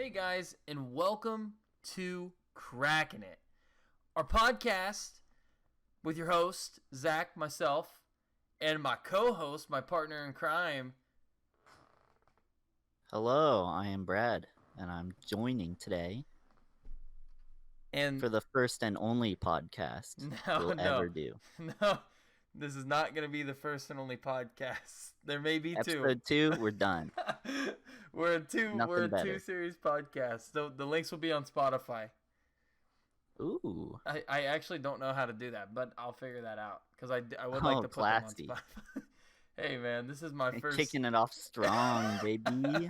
Hey guys, and welcome to Crackin' It, our podcast with your host, Zach, myself, and my co-host, my partner in crime. Hello, I am Brad, and I'm joining today And for the first and only podcast we'll ever do. no, this is not going to be the first and only podcast. There may be two. Episode 2, we're done. We're a Nothing better. two-series podcast. So the links will be on Spotify. Ooh. I actually don't know how to do that, but I'll figure that out because I would like to put classy. them on Spotify. Hey man, this is my first Kicking it off strong, baby.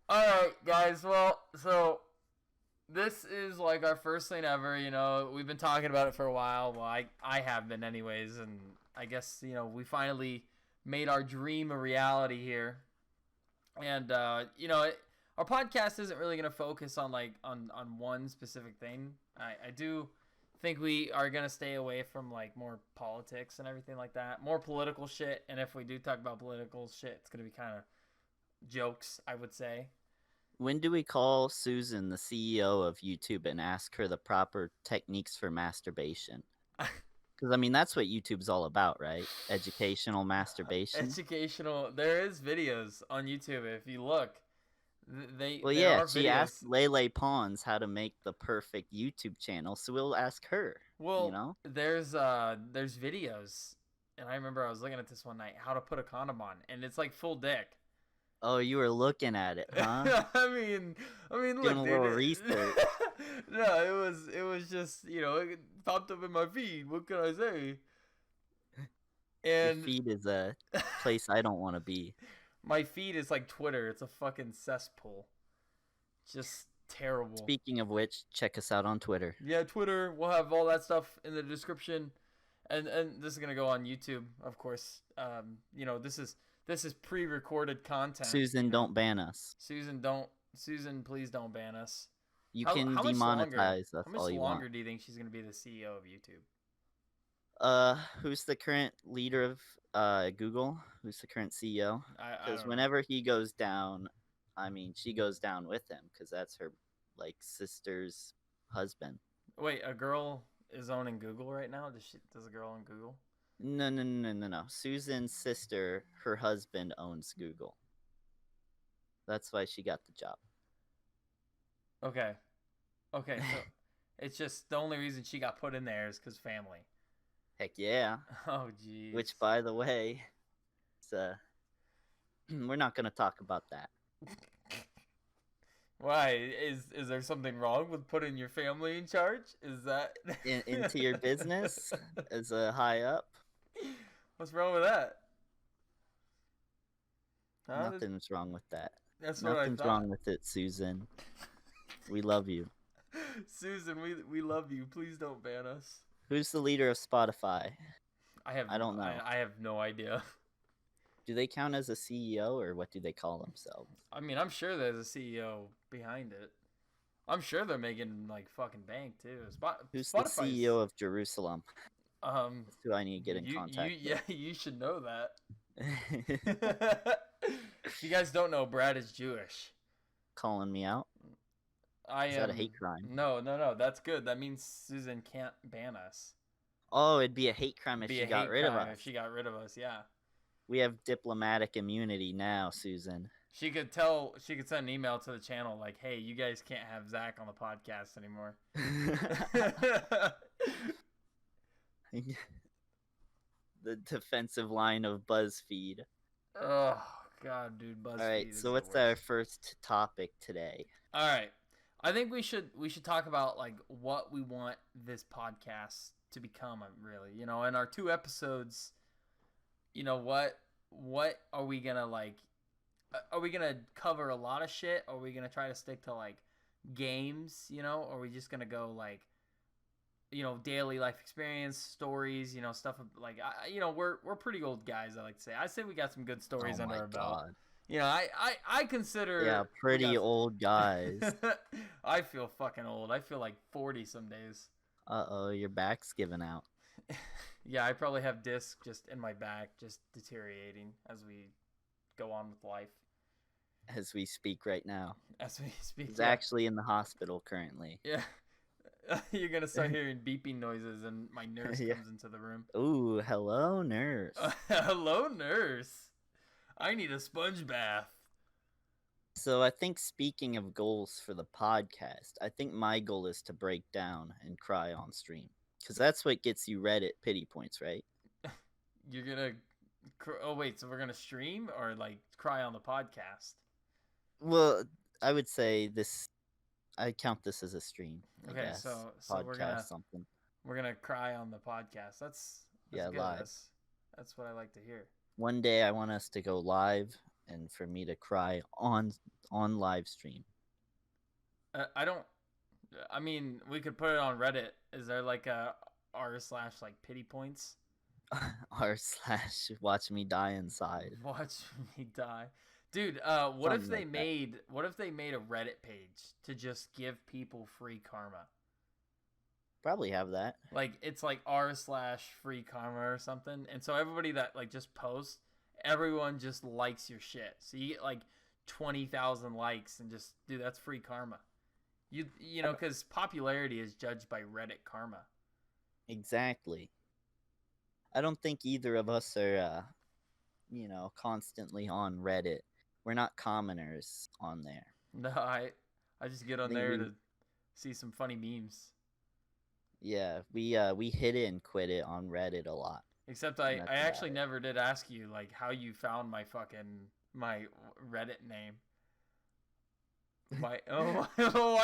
All right, guys. Well, so this is like our first thing ever. You know, we've been talking about it for a while. Well, I have been anyways, and I guess we finally made our dream a reality here. And our podcast isn't really gonna focus on on one specific thing. I do think we are gonna stay away from like more politics and everything like that, more political shit. And if we do talk about political shit, it's gonna be kind of jokes, I would say. When do we call Susan the CEO of YouTube and ask her the proper techniques for masturbation? Because, I mean, that's what YouTube's all about, right? Educational masturbation. Educational. There is videos on YouTube if you look. Well, yeah, she asked Lele Pons how to make the perfect YouTube channel, so we'll ask her. Well, there's videos, and I remember I was looking at this one night, how to put a condom on, and it's like full dick. Oh, you were looking at it, huh? I mean, doing look, a little research. No, it was just it popped up in my feed. What can I say? And your feed is a place I don't want to be. My feed is like Twitter. It's a fucking cesspool. Just terrible. Speaking of which, check us out on Twitter. Yeah, Twitter. We'll have all that stuff in the description, and this is gonna go on YouTube, of course. This is pre-recorded content. Susan, don't ban us. Susan, please don't ban us. You can demonetize us all you want. How much longer do you think she's gonna be the CEO of YouTube? Who's the current leader of Google? Who's the current CEO? Because whenever he goes down, I mean, she goes down with him because that's her like sister's husband. Wait, a girl is owning Google right now? Does a girl own Google? No. Susan's sister, her husband owns Google. That's why she got the job. Okay, so it's just the only reason she got put in there is because family. Heck yeah. Oh geez. Which, by the way, we're not gonna talk about that. Why? Is there something wrong with putting your family in charge? Is that into your business as a high up? What's wrong with that? Huh? Nothing's wrong with that. That's what I thought. Nothing's wrong with it, Susan. We love you. Susan, we love you. Please don't ban us. Who's the leader of Spotify? I don't know. I have no idea. Do they count as a CEO, or what do they call themselves? I mean, I'm sure there's a CEO behind it. I'm sure they're making like fucking bank too. Who's the CEO of Jerusalem? That's who I need to get in contact with. Yeah, you should know that. If you guys don't know, Brad is Jewish. Calling me out? Is that a hate crime? No. That's good. That means Susan can't ban us. Oh, it'd be a hate crime if she got rid of us. If she got rid of us, yeah. We have diplomatic immunity now, Susan. She could send an email to the channel like, hey, you guys can't have Zach on the podcast anymore. The defensive line of BuzzFeed. Oh, God, dude, BuzzFeed. All right, so what's our first topic today? All right. I think we should talk about like what we want this podcast to become, really. In our 2 episodes, what are we gonna like? Are we gonna cover a lot of shit? Or are we gonna try to stick to like games? Or are we just gonna go like, daily life experience stories? Stuff like we're pretty old guys. I like to say. I say we got some good stories under our belt. I consider pretty old guys. I feel fucking old. I feel like 40 some days. Uh-oh, your back's giving out. Yeah, I probably have discs just in my back, just deteriorating as we go on with life. as we speak right now. As we speak, He's actually in the hospital currently. Yeah. You're gonna start hearing beeping noises, and my nurse comes into the room. Ooh, hello, nurse. Hello, nurse. I need a sponge bath. So I think, speaking of goals for the podcast, I think my goal is to break down and cry on stream. Because that's what gets you Reddit pity points, right? You're gonna... Oh, wait, so we're gonna stream or, like, cry on the podcast? Well, I would say this... I count this as a stream, I guess. So podcast, we're gonna cry on the podcast. That's good. Live. That's what I like to hear. One day I want us to go live and for me to cry on live stream. I mean, we could put it on Reddit. Is there like a r/like pity points? r/watch me die inside. Watch me die. Dude, what if they made a Reddit page to just give people free karma? Probably have that. Like, it's like r/free karma or something. And so everybody that like just posts, everyone just likes your shit. So you get like 20,000 likes and just, dude, that's free karma. You know, because popularity is judged by Reddit karma. Exactly. I don't think either of us are, constantly on Reddit. We're not commoners on there. No, I just get on there to see some funny memes. Yeah, we hit it and quit it on Reddit a lot. Except I actually never did ask you like how you found my Reddit name. Why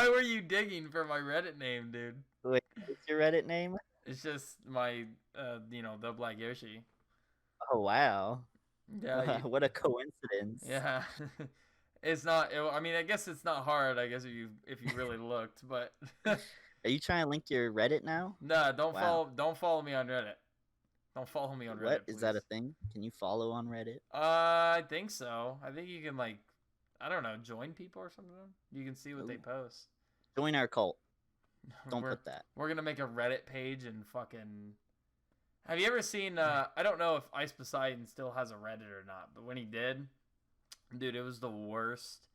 were you digging for my Reddit name, dude? Wait, what's your Reddit name? It's just my the Black Yoshi. Oh wow. Yeah. What a coincidence. Yeah. It's not. I mean, I guess it's not hard. I guess if you really looked, but. Are you trying to link your Reddit now? No, don't follow me on Reddit. Don't follow me on Reddit. What? Is that a thing? Can you follow on Reddit? I think so. I think you can like, I don't know, join people or something. You can see what they post. Join our cult. Don't put that. We're gonna make a Reddit page and fucking. Have you ever seen? I don't know if Ice Poseidon still has a Reddit or not, but when he did, dude, it was the worst.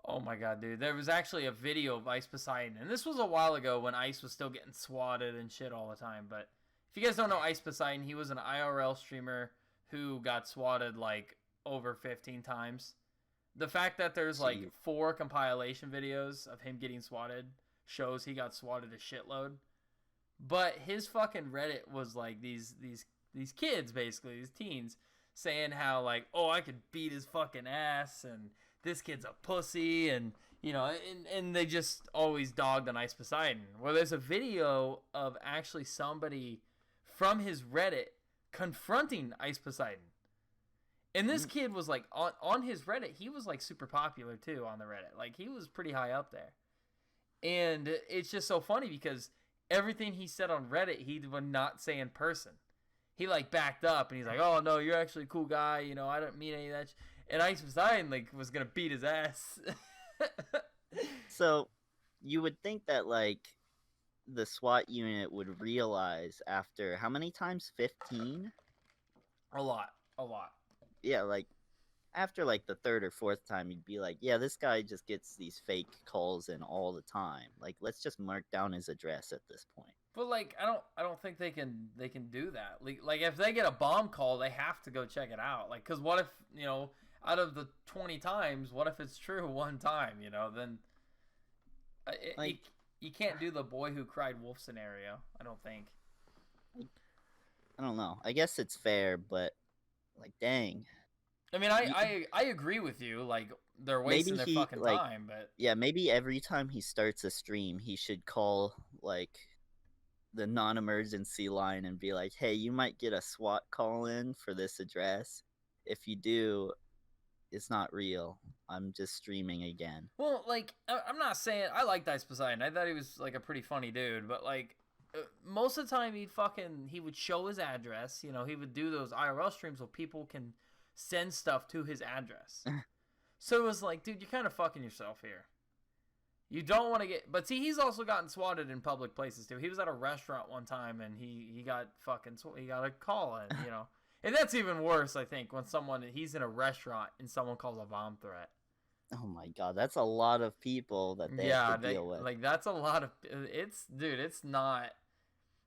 Oh my god, dude. There was actually a video of Ice Poseidon, and this was a while ago when Ice was still getting swatted and shit all the time. But if you guys don't know Ice Poseidon, he was an IRL streamer who got swatted like over 15 times. The fact that there's like 4 compilation videos of him getting swatted shows he got swatted a shitload. But his fucking Reddit was like these kids, basically, these teens, saying how like, oh, I could beat his fucking ass, and this kid's a pussy, and you know, and they just always dogged on Ice Poseidon. Well, there's a video of actually somebody from his Reddit confronting Ice Poseidon. And this kid was like on his Reddit, he was like super popular too on the Reddit. Like he was pretty high up there. And it's just so funny because everything he said on Reddit, he would not say in person. He like backed up and he's like, "Oh no, you're actually a cool guy. You know, I don't mean any of that." And Ice Poseidon like was gonna beat his ass. So, you would think that like the SWAT unit would realize after how many times? 15? A lot. Yeah, like after like the 3rd or 4th time, you'd be like, yeah, this guy just gets these fake calls in all the time. Like, let's just mark down his address at this point. But like, I don't think they can do that. Like if they get a bomb call, they have to go check it out. Like, cause what if, you know, out of the 20 times, what if it's true one time? You know, then you can't do the boy who cried wolf scenario. I don't think. I don't know. I guess it's fair, but like, dang. I mean, I agree with you. Like, they're wasting their fucking time, but yeah, maybe every time he starts a stream, he should call like the non-emergency line and be like, "Hey, you might get a SWAT call in for this address. If you do, it's not real. I'm just streaming again." Well, like, I'm not saying I liked Ice Poseidon. I thought he was like a pretty funny dude, but like most of the time he would show his address. You know, he would do those IRL streams where people can send stuff to his address. So it was like, dude, you're kind of fucking yourself here. You don't want to get... But see, he's also gotten swatted in public places, too. He was at a restaurant one time, and he got fucking... He got a call in, you know. And that's even worse, I think, when he's in a restaurant and someone calls a bomb threat. Oh my god, that's a lot of people that they have to deal with. Like that's a lot of it's not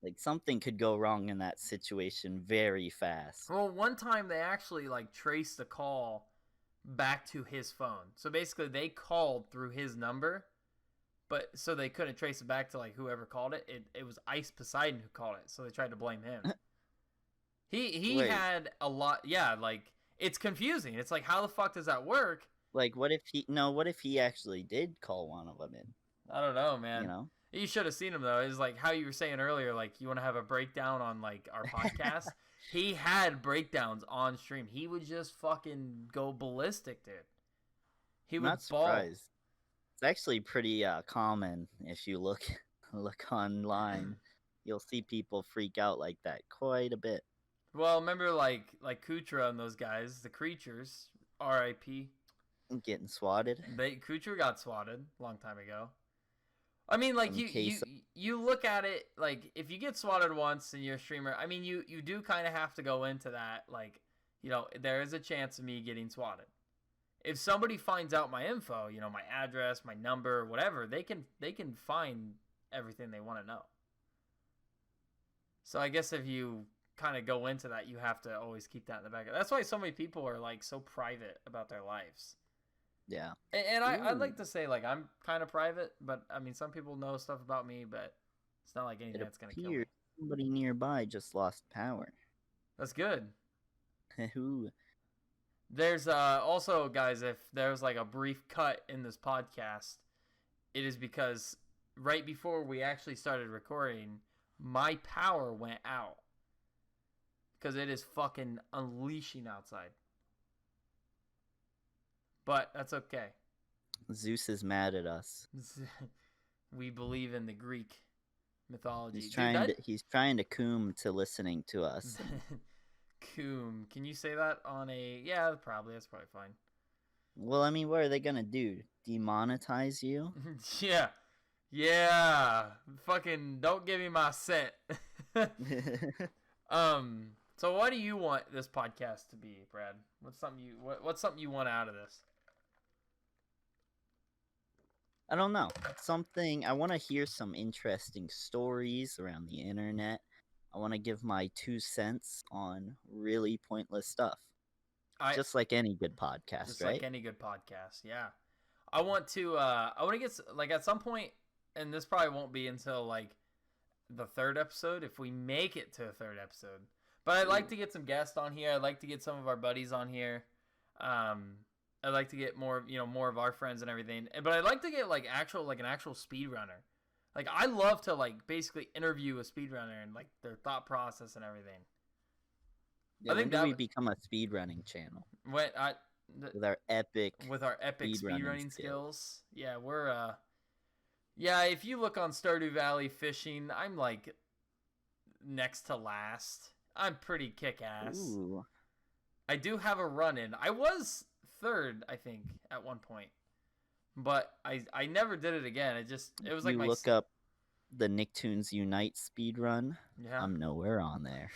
like something could go wrong in that situation very fast. Well, one time they actually like traced the call back to his phone. So basically they called through his number, but so they couldn't trace it back to like whoever called it. It was Ice Poseidon who called it, so they tried to blame him. he had a lot. Yeah, like it's confusing. It's like, how the fuck does that work? Like, what if he actually did call one of them in? I don't know, man. You know, you should have seen him though. It's like how you were saying earlier, like you want to have a breakdown on like our podcast. He had breakdowns on stream. He would just fucking go ballistic, dude. He would ball. Surprised. It's actually pretty common if you look online. You'll see people freak out like that quite a bit. Well, remember like Kutra and those guys, the creatures, R.I.P. Getting swatted. Kutra got swatted a long time ago. I mean, like you look at it like if you get swatted once and you're a streamer, I mean you do kind of have to go into that like, you know, there is a chance of me getting swatted. If somebody finds out my info, you know, my address, my number, whatever, they can find everything they want to know. So I guess if you kind of go into that, you have to always keep that in the back. That's why so many people are like so private about their lives. Yeah. And I'd like to say like I'm kind of private, but I mean some people know stuff about me, but it's not like anything that's gonna kill me. Somebody nearby just lost power. That's good. Who? There's also, guys, if there's like a brief cut in this podcast, it is because right before we actually started recording, my power went out because it is fucking unleashing outside. But that's okay. Zeus is mad at us. We believe in the Greek mythology. He's trying to coom to listening to us. Coom. Can you say that on a... Yeah, probably. That's probably fine. Well, I mean, what are they gonna do? Demonetize you? Yeah. Yeah. Fucking don't give me my cent. So what do you want this podcast to be, Brad? What's something you want out of this? I don't know. I want to hear some interesting stories around the internet. I want to give my 2 cents on really pointless stuff. Just like any good podcast, just right? Like any good podcast, yeah. I want to get, like, at some point, and this probably won't be until, like, the 3rd episode, if we make it to a 3rd episode. But I'd like to get some guests on here. I'd like to get some of our buddies on here. I'd like to get more of our friends and everything. But I'd like to get an actual speedrunner. Like, I love to like basically interview a speedrunner and like their thought process and everything. Yeah, I think when do we become a speedrunning channel? With our epic speedrunning skills. Yeah, we're if you look on Stardew Valley fishing, I'm like next to last. I'm pretty kick-ass. Ooh. I do have a run-in. I was 3rd, I think, at one point. But I never did it again. It was like you look up the Nicktoons Unite speedrun. Yeah. I'm nowhere on there.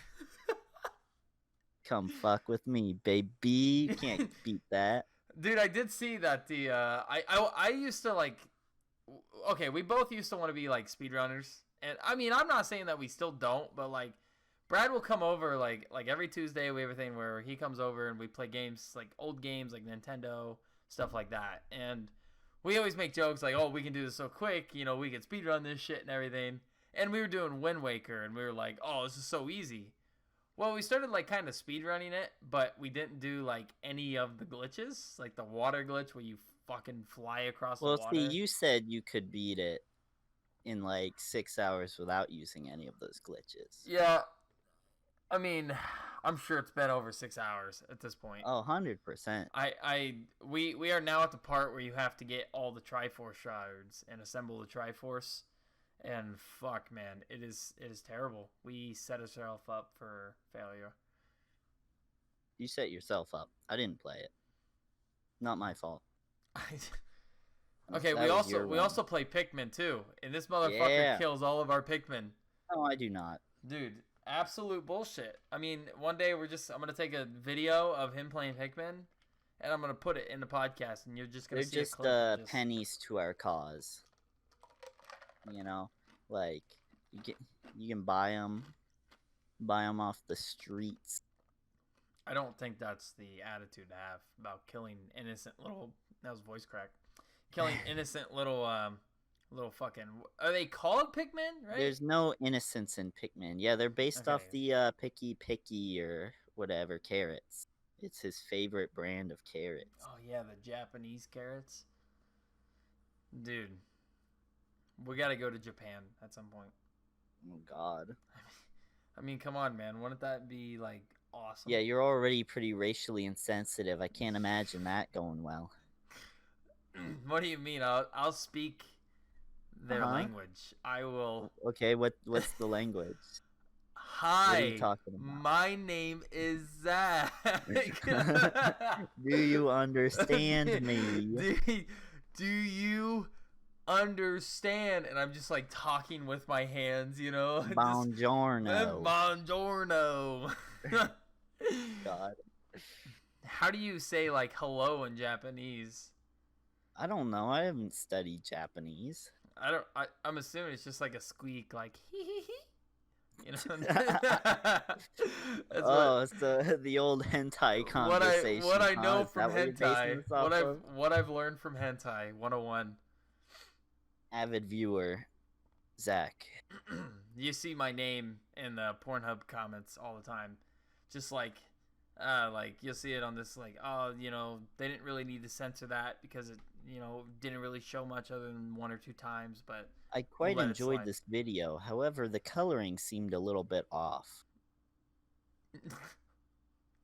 Come fuck with me, baby. Can't beat that. Dude, I did see that I used to like... Okay, we both used to want to be like speedrunners. And I mean, I'm not saying that we still don't, but like Brad will come over like every Tuesday. We have a thing where he comes over and we play games, like old games, like Nintendo, stuff like that. And we always make jokes like, oh, we can do this so quick, you know, we can speedrun this shit and everything. And we were doing Wind Waker and we were like, oh, this is so easy. Well, we started like kind of speedrunning it, but we didn't do like any of the glitches, like the water glitch where you fucking fly across the water. Well, see, you said you could beat it in like 6 hours without using any of those glitches. Yeah. I mean, I'm sure it's been over 6 hours at this point. Oh, 100%. We are now at the part where you have to get all the Triforce shards and assemble the Triforce. And fuck, man, it is terrible. We set ourselves up for failure. You set yourself up. I didn't play it. Not my fault. Okay, we also play Pikmin too, and this motherfucker kills all of our Pikmin. No, I do not. Dude, absolute bullshit. I mean, one day I'm gonna take a video of him playing Pikmin, and I'm gonna put it in the podcast, and you're just gonna They're see a just clip. pennies to our cause. You know, like you can buy them off the streets. I don't think that's the attitude to have about killing innocent little. That was voice crack. Killing innocent little little fucking. Are they called Pikmin? Right? There's no innocence in Pikmin. Yeah, they're based off the picky or whatever carrots. It's his favorite brand of carrots. Oh yeah, the Japanese carrots. Dude, we gotta go to Japan at some point. Oh God. I mean, come on, man. Wouldn't that be like awesome? Yeah, you're already pretty racially insensitive. I can't imagine that going well. What do you mean? I'll speak their language. I will. Okay, what's the language? Hi. What are you talking about? My name is Zach. Do you understand me? Do you understand? And I'm just like talking with my hands, you know. Buongiorno. Buongiorno. God. How do you say like hello in Japanese? I don't know. I haven't studied Japanese. I'm assuming it's just like a squeak, like hee hee hee. You know? It's the old hentai conversation. What I know from hentai, what I've learned from hentai 101. Avid viewer, Zach. You see my name in the Pornhub comments all the time, just like you'll see it on this like, oh, you know, they didn't really need to censor that because it, you know, didn't really show much other than 1 or 2 times, but I quite enjoyed this video. However, the coloring seemed a little bit off.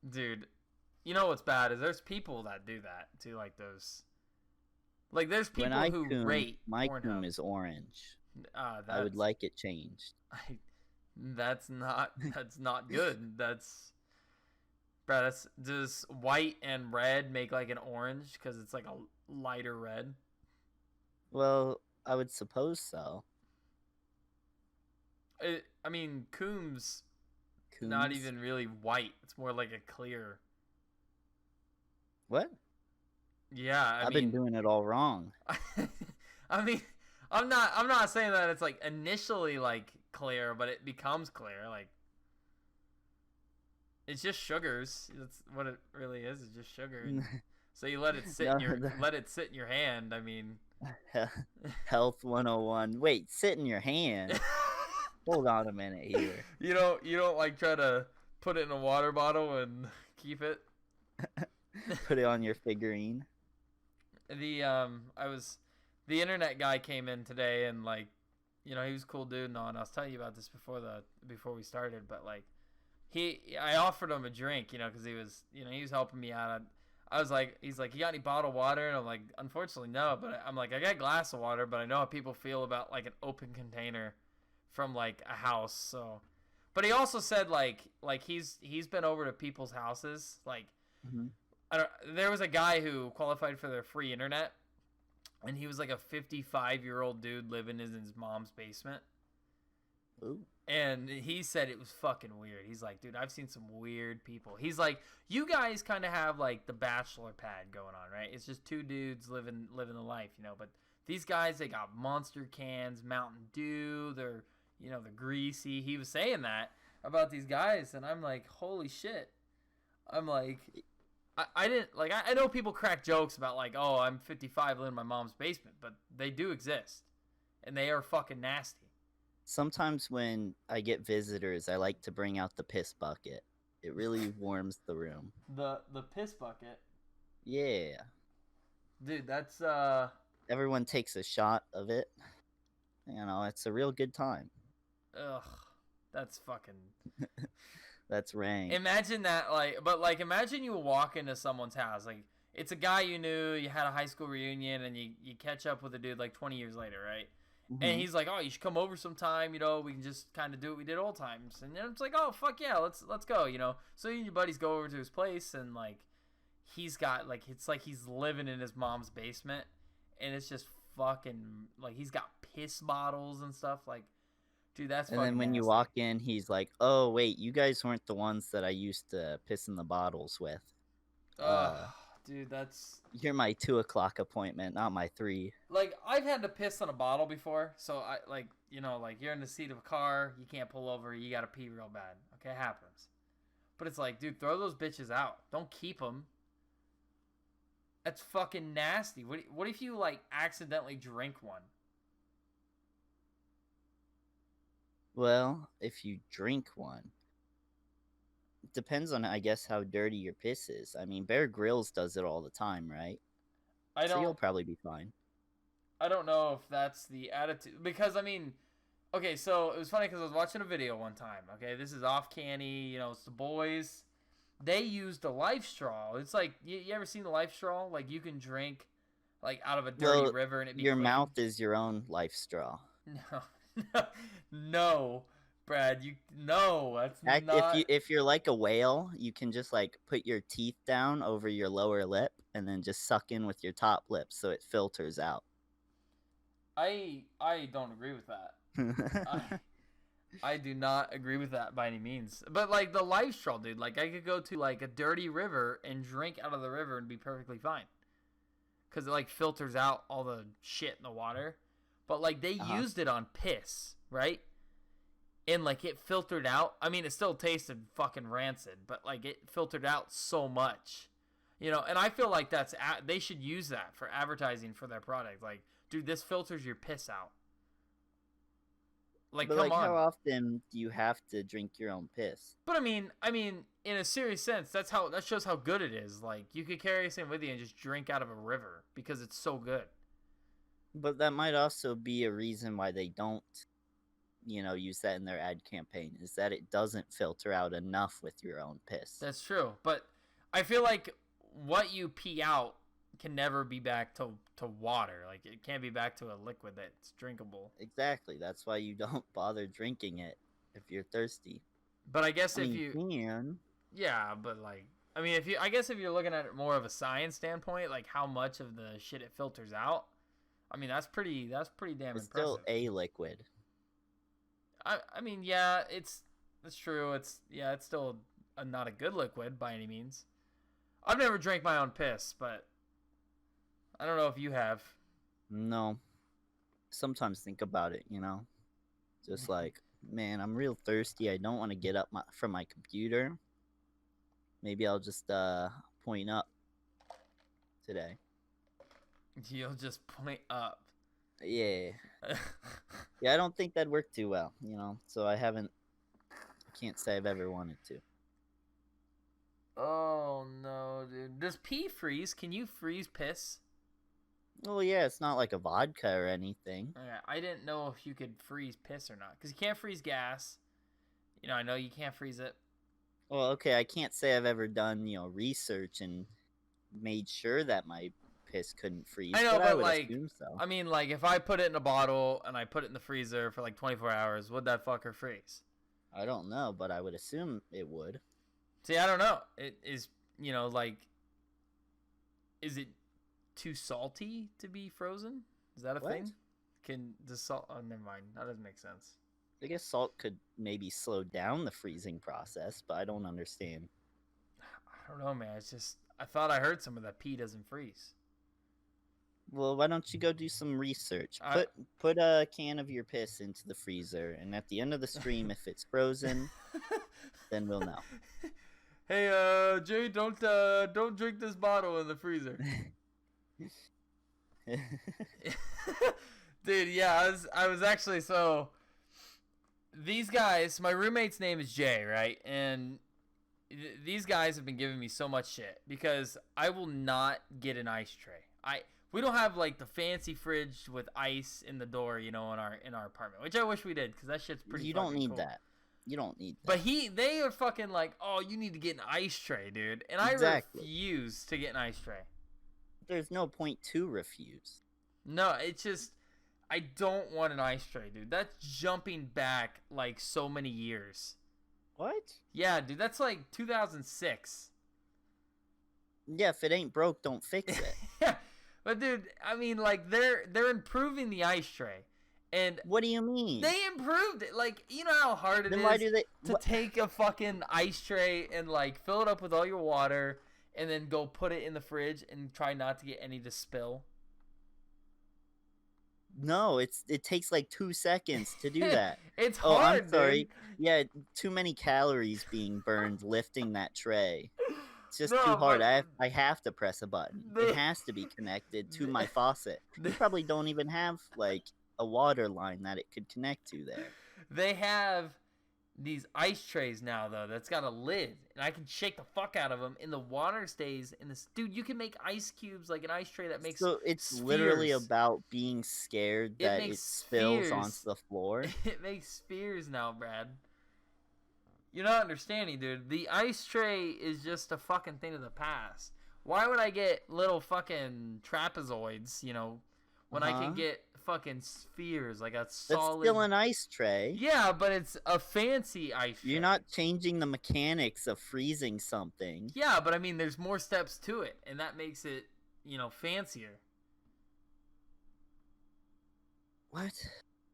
Dude, you know what's bad is there's people that do that to like those. Like there's people who rate my coom is orange. I would like it changed. That's not good. Does white and red make like an orange because it's like a lighter red? Well, I would suppose so. I mean, coom's not even really white. It's more like a clear. What? Yeah, I've been doing it all wrong. I mean, I'm not saying that it's like initially like clear, but it becomes clear. Like it's just sugars. That's what it really is. It's just sugar. So you let it sit in your hand. I mean, Health 101. Wait, sit in your hand. Hold on a minute here. You don't like try to put it in a water bottle and keep it. Put it on your figurine. The internet guy came in today and like, you know, he was a cool dude and all, and I was telling you about this before we started, but like I offered him a drink, you know, because he was helping me out. I was like, he's like, you got any bottled water? And I'm like, unfortunately no, but I'm like, I got a glass of water, but I know how people feel about like an open container from like a house. So, but he also said like he's been over to people's houses. Like, there was a guy who qualified for their free internet, and he was like a 55-year-old dude living in his mom's basement. Ooh. And he said it was fucking weird. He's like, dude, I've seen some weird people. He's like, you guys kind of have like the bachelor pad going on, right? It's just 2 dudes living the life, you know. But these guys, they got Monster cans, Mountain Dew. They're greasy. He was saying that about these guys, and I'm like, holy shit. I'm like, I didn't like. I know people crack jokes about like, oh, I'm 55 living in my mom's basement, but they do exist, and they are fucking nasty. Sometimes when I get visitors, I like to bring out the piss bucket. It really warms the room. The piss bucket? Yeah. Dude, that's everyone takes a shot of it. You know, it's a real good time. Ugh. That's fucking That's rank. Imagine that, like, imagine you walk into someone's house, like, it's a guy you knew, you had a high school reunion, and you catch up with a dude like 20 years later, right? Mm-hmm. And he's like, oh, you should come over sometime, you know, we can just kind of do what we did old times. And then it's like, oh, fuck yeah, let's go, you know. So you and your buddies go over to his place, and, like, he's got, like, it's like he's living in his mom's basement, and it's just fucking, like, he's got piss bottles and stuff, like, dude, that's fucking And then when nasty. you walk in, he's like, oh, wait, you guys weren't the ones that I used to piss in the bottles with. dude, that's... You're my 2 o'clock appointment, not my 3. Like, I've had to piss on a bottle before, so I, like, you know, like, you're in the seat of a car, you can't pull over, you gotta pee real bad. Okay, it happens. But it's like, dude, throw those bitches out. Don't keep them. That's fucking nasty. What if you, like, accidentally drink one? Well, if you drink one, it depends on, I guess, how dirty your piss is. I mean, Bear Grylls does it all the time, right? So you'll probably be fine. I don't know if that's the attitude. Because, I mean, okay, so it was funny because I was watching a video one time. Okay, this is Off Canny, you know, it's the boys. They used a life straw. It's like, you ever seen the life straw? Like, you can drink, like, out of a dirty river and it be your clean. Mouth is your own life straw. No, Brad, that's not... If you're like a whale, you can just, like, put your teeth down over your lower lip and then just suck in with your top lip so it filters out. I don't agree with that. I do not agree with that by any means. But, like, the life straw, dude, like, I could go to, like, a dirty river and drink out of the river and be perfectly fine. Because it, like, filters out all the shit in the water. But, like, they used it on piss, right? And, like, it filtered out. I mean, it still tasted fucking rancid. But, like, it filtered out so much. You know, and I feel like they should use that for advertising for their product. Like, dude, this filters your piss out. Like, but, come on. How often do you have to drink your own piss? But I mean, in a serious sense, that shows how good it is. Like, you could carry this in with you and just drink out of a river because it's so good. But that might also be a reason why they don't, you know, use that in their ad campaign, is that it doesn't filter out enough with your own piss. That's true. But I feel like what you pee out can never be back to water. Like, it can't be back to a liquid that's drinkable. Exactly. That's why you don't bother drinking it if you're thirsty. But I guess if you can. Yeah, but, like, I mean, if you're looking at it more of a science standpoint, like how much of the shit it filters out, I mean, that's pretty damn impressive. It's still a liquid. I mean, yeah, that's true. It's still not a good liquid by any means. I've never drank my own piss, but I don't know if you have. No. Sometimes think about it, you know? Just like, man, I'm real thirsty. I don't want to get up from my computer. Maybe I'll just point up today. You'll just point up. Yeah. Yeah, I don't think that'd work too well, you know? So I can't say I've ever wanted to. Oh, no, dude. Does pee freeze? Can you freeze piss? Well, yeah, it's not like a vodka or anything. Yeah, I didn't know if you could freeze piss or not. Because you can't freeze gas. You know, I know you can't freeze it. Well, okay, I can't say I've ever done, you know, research and made sure that my piss couldn't freeze. I know, but I would like, assume so. I mean, like, if I put it in a bottle and I put it in the freezer for like 24 hours, would that fucker freeze? I don't know, but I would assume it would. See, I don't know. It is, you know, like, is it too salty to be frozen? Is that a thing? Can the salt... Oh, never mind. That doesn't make sense. I guess salt could maybe slow down the freezing process, but I don't understand. I don't know, man. It's just... I thought I heard some of that pee doesn't freeze. Well, why don't you go do some research? Put a can of your piss into the freezer, and at the end of the stream, if it's frozen, then we'll know. Hey, Jay, don't drink this bottle in the freezer. Dude, yeah, I was actually, so these guys, my roommate's name is Jay, right? And these guys have been giving me so much shit because I will not get an ice tray. We don't have like the fancy fridge with ice in the door, you know, in our apartment, which I wish we did because that shit's pretty. You don't need cool. that. You don't need that. But they are fucking like, oh, you need to get an ice tray, dude, and I refuse to get an ice tray. There's no point to refuse. No, it's just I don't want an ice tray, dude. That's jumping back like so many years. What? Yeah, dude, that's like 2006. Yeah, if it ain't broke, don't fix it. Yeah, but dude, I mean, like they're improving the ice tray, and what do you mean? They improved it. Like, you know how hard it is why do they to take a fucking ice tray and like fill it up with all your water and then go put it in the fridge and try not to get any to spill? No, it takes like 2 seconds to do that. It's Oh, I'm hard, sorry. dude. Yeah, too many calories being burned lifting that tray. It's just too No, hard. but I have to press a button. It they, has to be connected to my faucet. You probably don't even have like a water line that it could connect to there. they have these ice trays now though that's got a lid, and I can shake the fuck out of them, and the water stays in this. Dude, you can make ice cubes like an ice tray that makes. So it's spheres. literally about being scared that it spills onto the floor. It makes spheres now, Brad. You're not understanding, dude. The ice tray is just a fucking thing of the past. Why would I get little fucking trapezoids, when I can get fucking spheres, like a solid... That's still an ice tray. Yeah, but it's a fancy ice tray. You're not changing the mechanics of freezing something. Yeah, but I mean, there's more steps to it, and that makes it, fancier. What?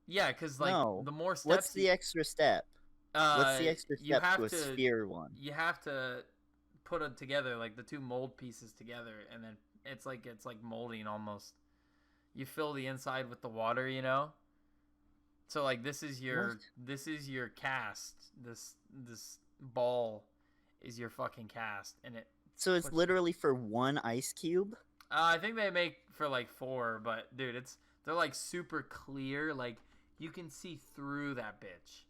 Yeah, because, like, the more steps... What's the extra step? What's the extra step to a sphere one? You have to put it together, like the two mold pieces together, and then it's like molding almost. You fill the inside with the water, So like this is your cast. This ball is your fucking cast, and it. So it's literally for one ice cube? I think they make for like 4, but dude, they're like super clear, like you can see through that bitch.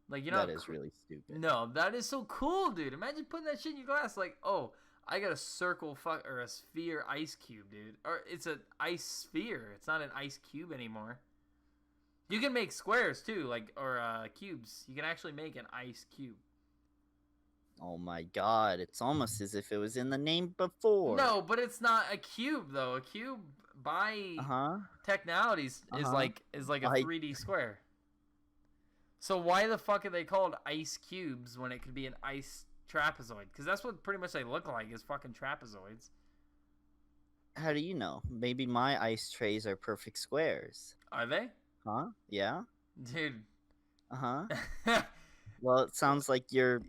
Like, that is really stupid. No, that is so cool, dude. Imagine putting that shit in your glass. Like, oh, I got a circle or a sphere ice cube, dude. Or it's an ice sphere. It's not an ice cube anymore. You can make squares too, or cubes. You can actually make an ice cube. Oh my god! It's almost as if it was in the name before. No, but it's not a cube though. A cube by technicalities is like a 3D square. So why the fuck are they called ice cubes when it could be an ice trapezoid? Because that's what pretty much they look like, is fucking trapezoids. How do you know? Maybe my ice trays are perfect squares. Are they? Huh? Yeah? Dude. Uh-huh. Well, it sounds like your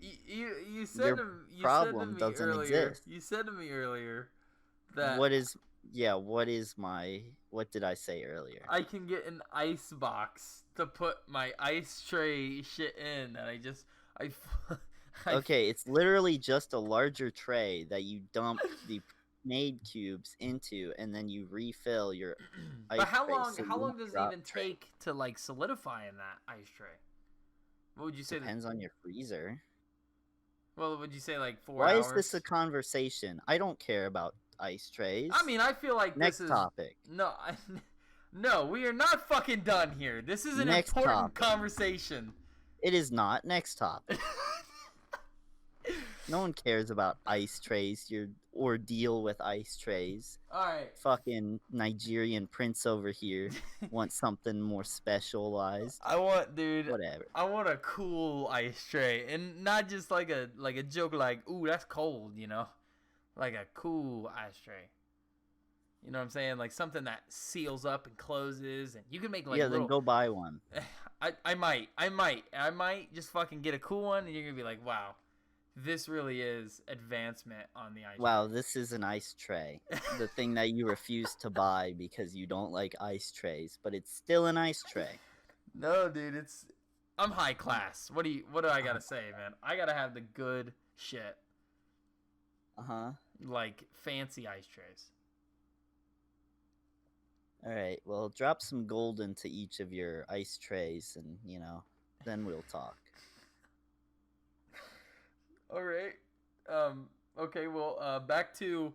problem doesn't exist. You said to me earlier that... What did I say earlier? I can get an ice box to put my ice tray shit in, and okay, it's literally just a larger tray that you dump the made cubes into, and then you refill your ice tray. But how long does it even take to like solidify in that ice tray? What would you say? Depends on your freezer. Well, would you say like 4 hours? Why is this a conversation? I don't care about ice trays. I mean, I feel like next topic. No, we are not fucking done here. This is an important conversation. It is not. Next topic. No one cares about ice trays. Your ordeal with ice trays. Alright. Fucking Nigerian prince over here wants something more specialized. Whatever. I want a cool ice tray, and not just like a joke like, ooh, that's cold, like a cool ice tray. You know what I'm saying? Like something that seals up and closes, and you can make like then go buy one. I might just fucking get a cool one, and you're gonna be like, wow, this really is advancement on the ice tray. Wow, this is an ice tray. The thing that you refuse to buy because you don't like ice trays, but it's still an ice tray. No, dude, I'm high class. What do I gotta say, man? I gotta have the good shit. Like fancy ice trays. Alright, well, drop some gold into each of your ice trays, and, then we'll talk. Alright. Okay, well, back to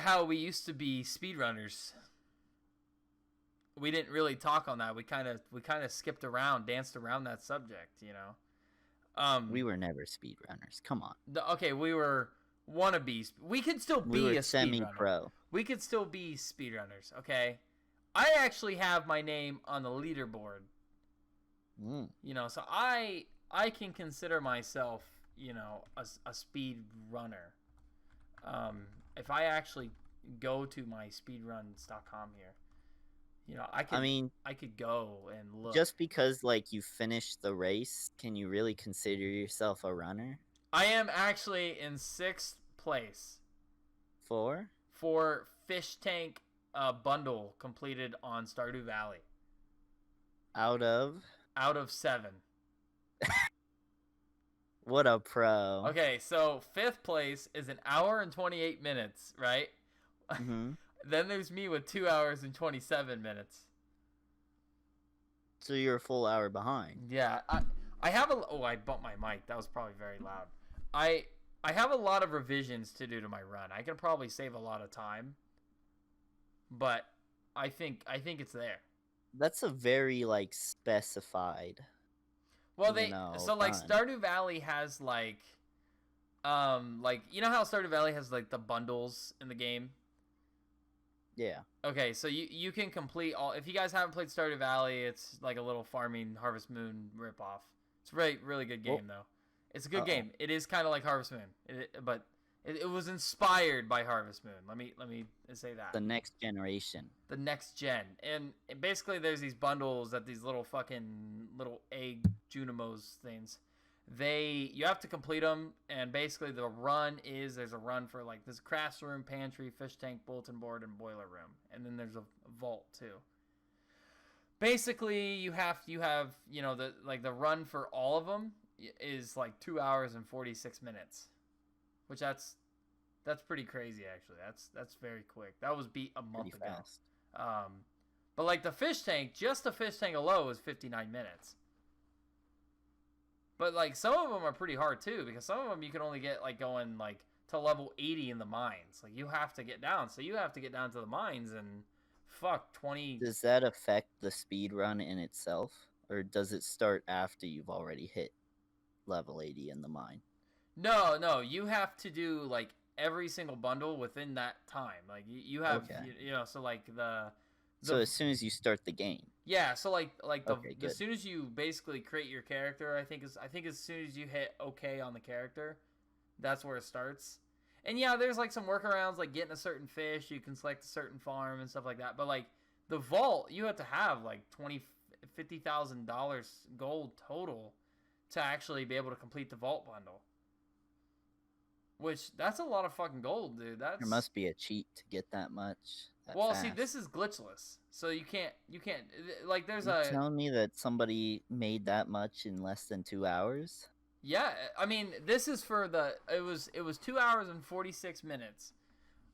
how we used to be speedrunners. We didn't really talk on that. We kind of skipped around, danced around that subject, We were never speedrunners. Come on. Okay, we were wannabes. We could still be a semi-pro. We could still be speedrunners, okay? I actually have my name on the leaderboard. So I can consider myself, a speed runner. If I actually go to my speedruns.com here, I could go and look. Just because you finished the race, can you really consider yourself a runner? I am actually in 6th place For fish tank bundle completed on Stardew Valley. Out of 7. What a pro. Okay, so 5th place is an hour and 28 minutes, right? Mm-hmm. Then there's me with 2 hours and 27 minutes. So you're a full hour behind. Yeah, I have a. Oh, I bumped my mic. That was probably very loud. I I have a lot of revisions to do to my run. I can probably save a lot of time, but I think it's there. That's a very like specified. Well, so like run. Stardew Valley has like you know how Stardew Valley has like the bundles in the game. Yeah. Okay, so you can complete all. If you guys haven't played Stardew Valley, it's like a little farming Harvest Moon ripoff. It's a really good game though. It's a good game. It is kind of like Harvest Moon, but it was inspired by Harvest Moon. Let me say that. The next generation. The next gen, and basically there's these bundles that these little fucking little egg Junimos things. You have to complete them, and basically the run is there's a run for like this craft room, pantry, fish tank, bulletin board, and boiler room, and then there's a vault too. Basically, you have the run for all of them is like 2 hours and 46 minutes, which that's pretty crazy actually. That's very quick. That was beat a month ago. Fast. But like the fish tank, just the fish tank alone is 59 minutes. But like some of them are pretty hard too, because some of them you can only get like going like to level 80 in the mines. Like you have to get down. So you have to get down to the mines and fuck 20. Does that affect the speed run in itself, or does it start after you've already hit level 80 in the mine? No, you have to do like every single bundle within that time. Like you have so like so as soon as you start the game. Yeah, so like as soon as you basically create your character, I think as soon as you hit OK on the character, that's where it starts. And yeah, there's like some workarounds, like getting a certain fish, you can select a certain farm and stuff like that. But like the vault, you have to have like $50,000 gold total to actually be able to complete the vault bundle. Which that's a lot of fucking gold, dude. There must be a cheat to get that much. See, this is glitchless, so you can't like. You're telling me that somebody made that much in less than 2 hours? Yeah, I mean, this is for it was 2 hours and 46 minutes,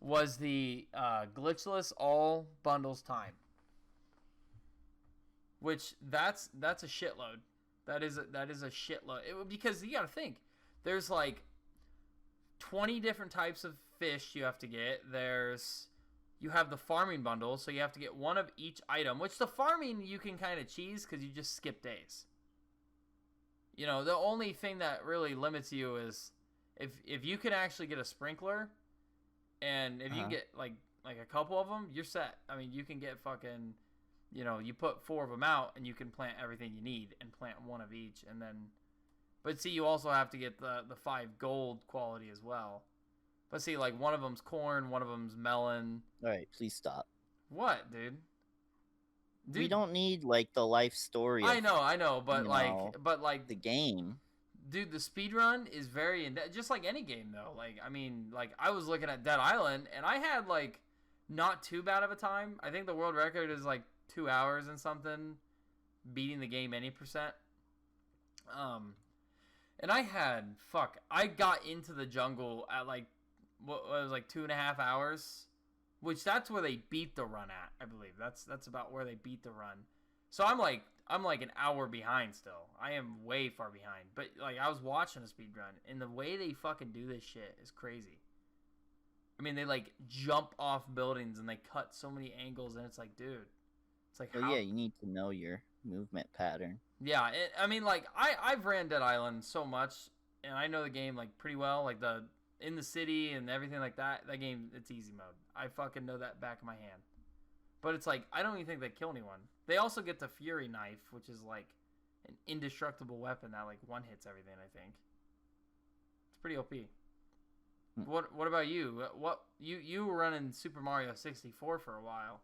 was the glitchless all bundles time. Which that's a shitload. That is a shitload. Because you gotta think, there's like 20 different types of fish you have to get. You have the farming bundle, so you have to get one of each item, which the farming you can kind of cheese because you just skip days. The only thing that really limits you is if you can actually get a sprinkler, and if you get like a couple of them, you're set. I mean, you can get fucking, you put 4 of them out, and you can plant everything you need and plant one of each, and then. But see, you also have to get the 5 gold quality as well. But see, like one of them's corn, one of them's melon. All right, please stop. What, dude? We don't need like the life story. I know, but like the game. Dude, the speedrun is very just like any game though. Like I mean, like I was looking at Dead Island and I had like not too bad of a time. I think the world record is like 2 hours and something, beating the game any percent. And I got into the jungle at like what was like 2.5 hours, which that's where they beat the run at. I believe that's about where they beat the run. So I'm like an hour behind still. I am way far behind. But like I was watching a speed run, and the way they fucking do this shit is crazy. I mean, they like jump off buildings and they cut so many angles, and it's like, dude, it's like. Well, yeah, you need to know your movement pattern. Yeah, I mean, like I've ran Dead Island so much, and I know the game like pretty well, like the in the city and everything like that. That game, it's easy mode. I fucking know that back of my hand. But it's like I don't even think they kill anyone. They also get the Fury Knife, which is like an indestructible weapon that like one hits everything. I think it's pretty OP. What about you? What you were running Super Mario 64 for a while?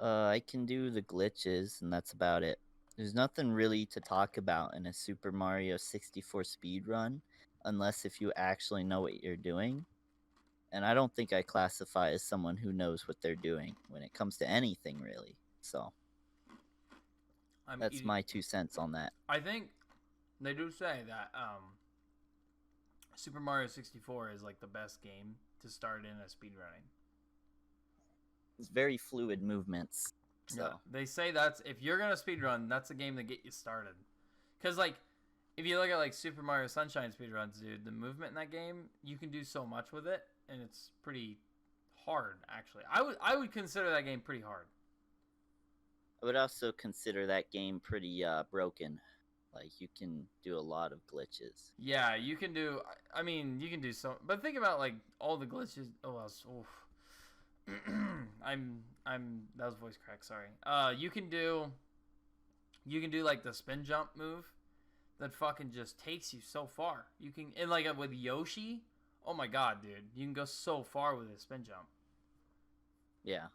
I can do the glitches, and that's about it. There's nothing really to talk about in a Super Mario 64 speedrun. unless if you actually know what you're doing. And I don't think I classify as someone who knows what they're doing when it comes to anything, really. So that's my 2 cents on that. I think they do say that Super Mario 64 is like the best game to start in a speedrunning. It's very fluid movements. So yeah, they say that's if you're gonna speedrun, that's a game to get you started. Cause like if you look at like Super Mario Sunshine speedruns, dude, the movement in that game, you can do so much with it, and it's pretty hard actually. I would consider that game pretty hard. I would also consider that game pretty broken. Like you can do a lot of glitches. Yeah, you can do. I mean, you can do so. But think about like all the glitches. Oh, I'm. That was voice crack. Sorry. You can do like the spin jump move, that fucking just takes you so far. You can and like with Yoshi. Oh my god, dude, you can go so far with a spin jump. Yeah.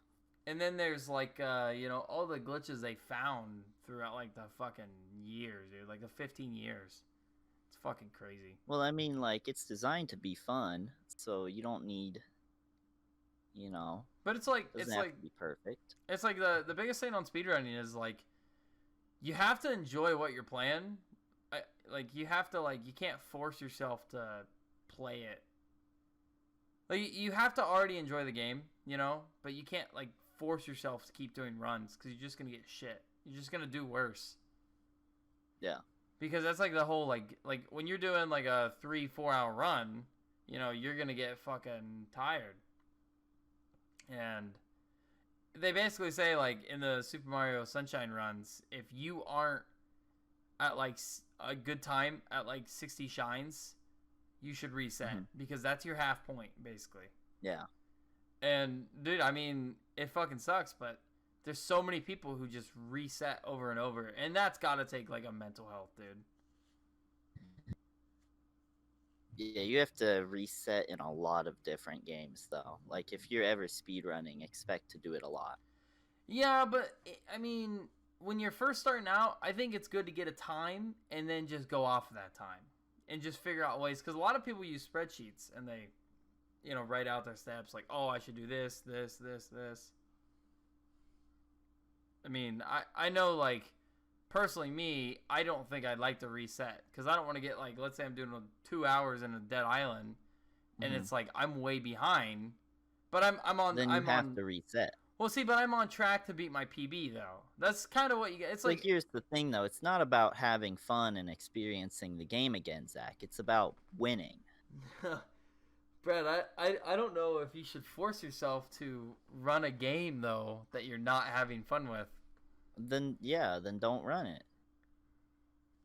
And then there's like all the glitches they found throughout like the fucking years, dude. Like the 15 years. It's fucking crazy. Well, I mean, like it's designed to be fun, so you don't need, But it's like it doesn't have to be perfect. It's like the biggest thing on speedrunning is like you have to enjoy what you're playing. You have to you can't force yourself to play it. Like you have to already enjoy the game, but you can't force yourself to keep doing runs because you're just gonna get shit. You're just gonna do worse. Yeah. Because that's like the whole like when you're doing like a 3-4 hour run, you're gonna get fucking tired. And they basically say like in the Super Mario Sunshine runs, if you aren't at like a good time at like 60 shines, you should reset because that's your half point basically. Yeah. And dude, I mean, it fucking sucks, but there's so many people who just reset over and over, and that's gotta take like a mental health, dude. Yeah, you have to reset in a lot of different games, though. Like, if you're ever speedrunning, expect to do it a lot. Yeah, but, I mean, when you're first starting out, I think it's good to get a time and then just go off of that time. And just figure out ways, because a lot of people use spreadsheets, and they, write out their steps, like, oh, I should do this, this, this, this. I mean, I know, like, personally, me, I don't think I'd like to reset because I don't want to get let's say I'm doing 2 hours in a dead island, and it's like I'm way behind, but I'm on. Then you have to reset. Well, see, but I'm on track to beat my PB though. That's kind of what you get. It's like here's the thing though, it's not about having fun and experiencing the game again, Zach. It's about winning. Brad, I don't know if you should force yourself to run a game though that you're not having fun with. Then don't run it.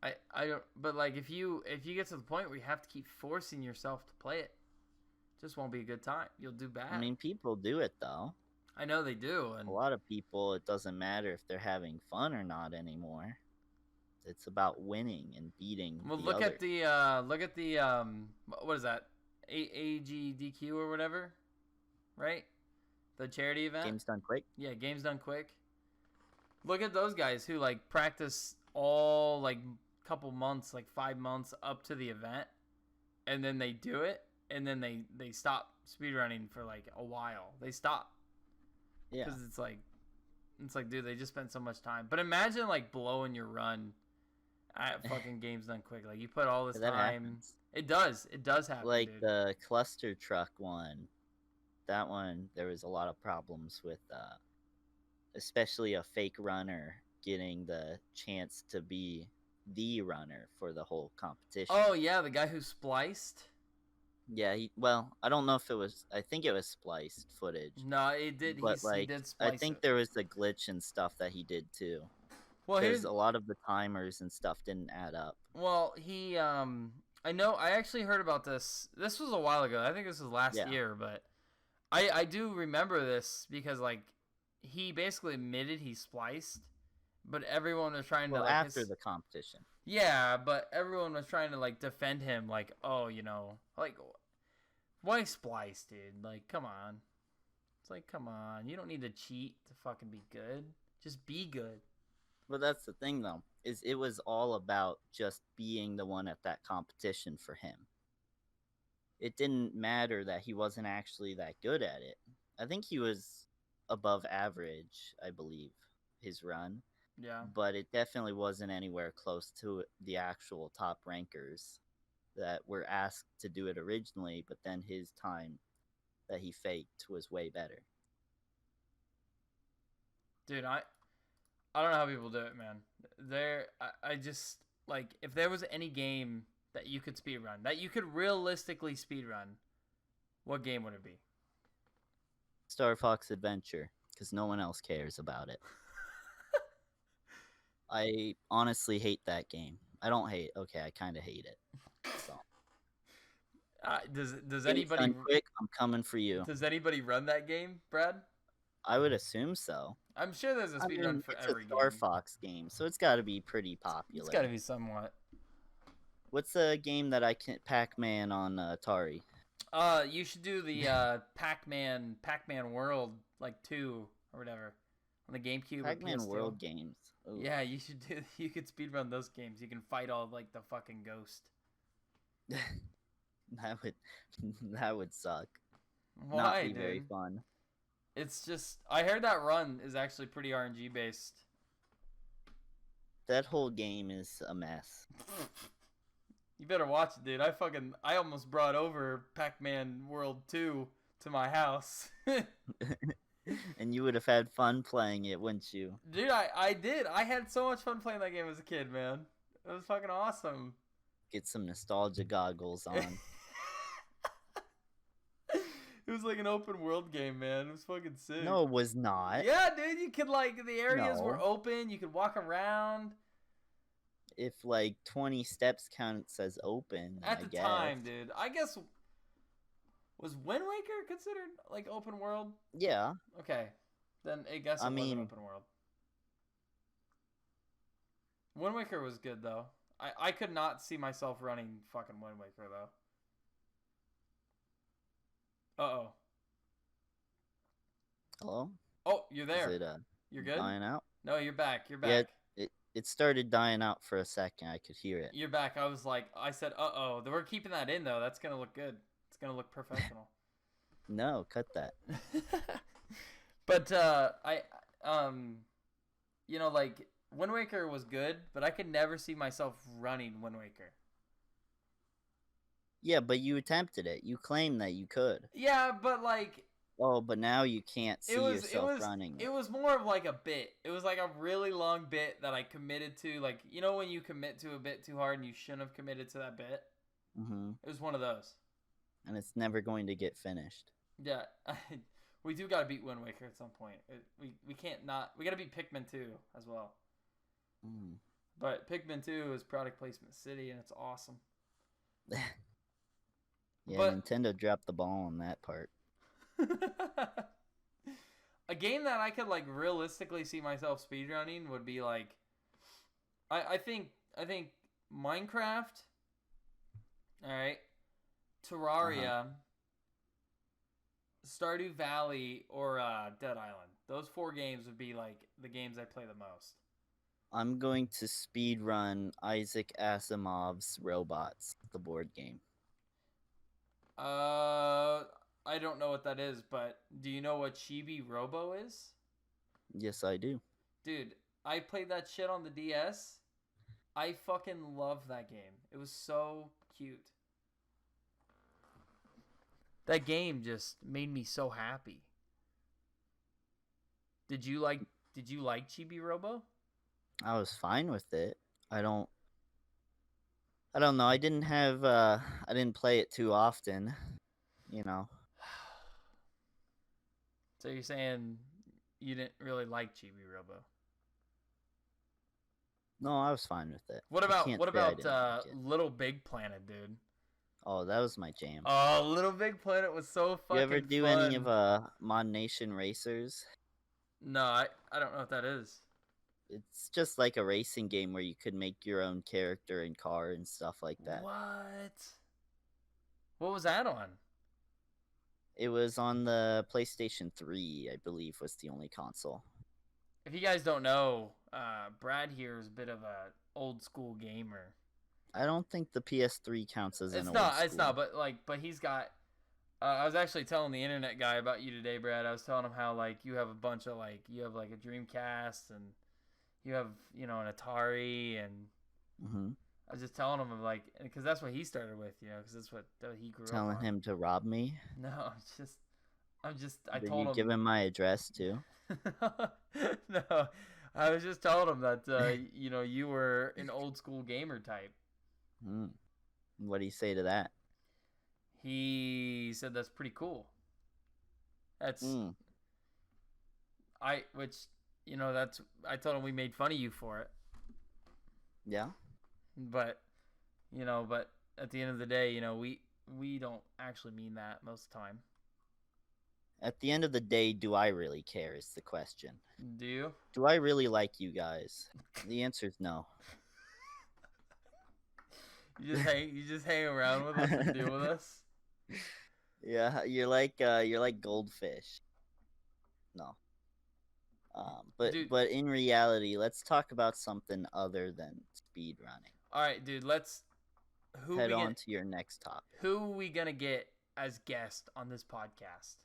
I don't, but if you get to the point where you have to keep forcing yourself to play it, just won't be a good time. You'll do bad. I mean, people do it though. I know they do, and a lot of people, it doesn't matter if they're having fun or not anymore. It's about winning and beating. Well, look at the what is that? AGDQ or whatever, right? The charity event. Games Done Quick. Yeah, Games Done Quick. Look at those guys who practice all couple months, 5 months up to the event, and then they do it, and then they stop speedrunning for a while. They stop. Yeah. Because it's like, dude, they just spent so much time. But imagine blowing your run at fucking Games Done Quick. You put all this time. Happens. It does happen. Dude. The cluster truck one. That one, there was a lot of problems with, especially a fake runner getting the chance to be the runner for the whole competition. Oh yeah, the guy who spliced. Yeah, I don't know if it was. I think it was spliced footage. No, it did. But he did splice I think there was a glitch and stuff that he did too. Well, because a lot of the timers and stuff didn't add up. Well, he I know. I actually heard about this. This was a while ago. I think this was last year, but I do remember this because he basically admitted he spliced, but everyone was trying to after the competition. Yeah, but everyone was trying to defend him, oh, why splice, dude? Come on. It's come on, you don't need to cheat to fucking be good. Just be good. Well, that's the thing though, is it was all about just being the one at that competition for him. it didn't matter that he wasn't actually that good at it. I think he was above average, I believe, his run. Yeah. But it definitely wasn't anywhere close to the actual top rankers that were asked to do it originally, but then his time that he faked was way better. Dude, I don't know how people do it, man. I just like if there was any game that you could speedrun, that you could realistically speedrun, what game would it be? Star Fox Adventure, because no one else cares about it. I honestly hate that game. I don't hate. Okay, I kind of hate it. So. Does anybody quick? I'm coming for you. Does anybody run that game, Brad? I would assume so. I'm sure there's a speedrun for every game. It's a Star Fox game, so it's got to be pretty popular. It's got to be somewhat. What's a game that I can Pac-Man on Atari? You should do the Pac-Man World like 2 or whatever on the GameCube. Pac-Man World games. Ooh. Yeah, you should do. You could speedrun those games. You can fight all like the fucking ghost. that would suck. Why, not be dude? Very fun. It's just I heard that run is actually pretty RNG based. That whole game is a mess. You better watch it, dude. I almost brought over Pac-Man World 2 to my house. And you would have had fun playing it, wouldn't you? Dude, I did. I had so much fun playing that game as a kid, man. It was fucking awesome. Get some nostalgia goggles on. It was like an open world game, man. It was fucking sick. No, it was not. Yeah, dude. You could like the areas were open. You could walk around. If like 20 steps counts as open, at the time, dude. I guess was Wind Waker considered like open world? Yeah. Okay, then I guess it was an open world. Wind Waker was good though. I could not see myself running fucking Wind Waker though. Uh-oh. Hello? Oh, you're there. Is it, you're good? Dying out? No, you're back. You're back. Yeah, it started dying out for a second. I could hear it. You're back. I said, uh-oh. We're keeping that in, though. That's going to look good. It's going to look professional. No, cut that. But, you know, like, Wind Waker was good, but I could never see myself running Wind Waker. Yeah, but you attempted it. You claimed that you could. Yeah, but like... Oh, but now you can't see yourself running. It was more of like a bit. It was like a really long bit that I committed to. Like, you know when you commit to a bit too hard and you shouldn't have committed to that bit? Mm-hmm. It was one of those. And it's never going to get finished. Yeah. We do got to beat Wind Waker at some point. We can't not... We got to beat Pikmin 2 as well. Mm. But Pikmin 2 is product placement city and it's awesome. Yeah, but Nintendo dropped the ball on that part. A game that I could like realistically see myself speedrunning would be like I think Minecraft, all right, Terraria, Stardew Valley, or Dead Island. Those 4 games would be like the games I play the most. I'm going to speedrun Isaac Asimov's Robots, the board game. I don't know what that is, but do you know what Chibi Robo is? Yes, I do. Dude, I played that shit on the DS. I fucking love that game. It was so cute. That game just made me so happy. Did you like Chibi Robo? I was fine with it. I don't know. I didn't play it too often, you know. So you're saying you didn't really like Chibi Robo? No, I was fine with it. What about Little Big Planet, dude? Oh, that was my jam. Oh, Little Big Planet was so fucking fun. You ever do any of Mod Nation Racers? No, I don't know what that is. It's just like a racing game where you could make your own character and car and stuff like that. What was that on? It was on the PlayStation 3, I believe, was the only console. If you guys don't know, Brad here is a bit of a old school gamer. I don't think the PS3 counts as an It's old not. school. It's not. But he's got. I was actually telling the internet guy about you today, Brad. I was telling him how like you have a bunch of like you have like a Dreamcast and you have an Atari and. Mm-hmm. I was just telling him like because that's what he started with, because that's what he grew up on. Telling him to rob me. No, I Did told you him. give him my address too? No, I was just telling him that you were an old school gamer type. What do you say to that? He said that's pretty cool. That's I told him we made fun of you for it. Yeah. But at the end of the day, we don't actually mean that most of the time. At the end of the day, do I really care is the question. Do you? Do I really like you guys? The answer is no. You just hang around with us and deal with us? Yeah, you're like goldfish. No. But in reality, let's talk about something other than speed running. All right, dude, let's head on to your next topic. Who are we going to get as guest on this podcast?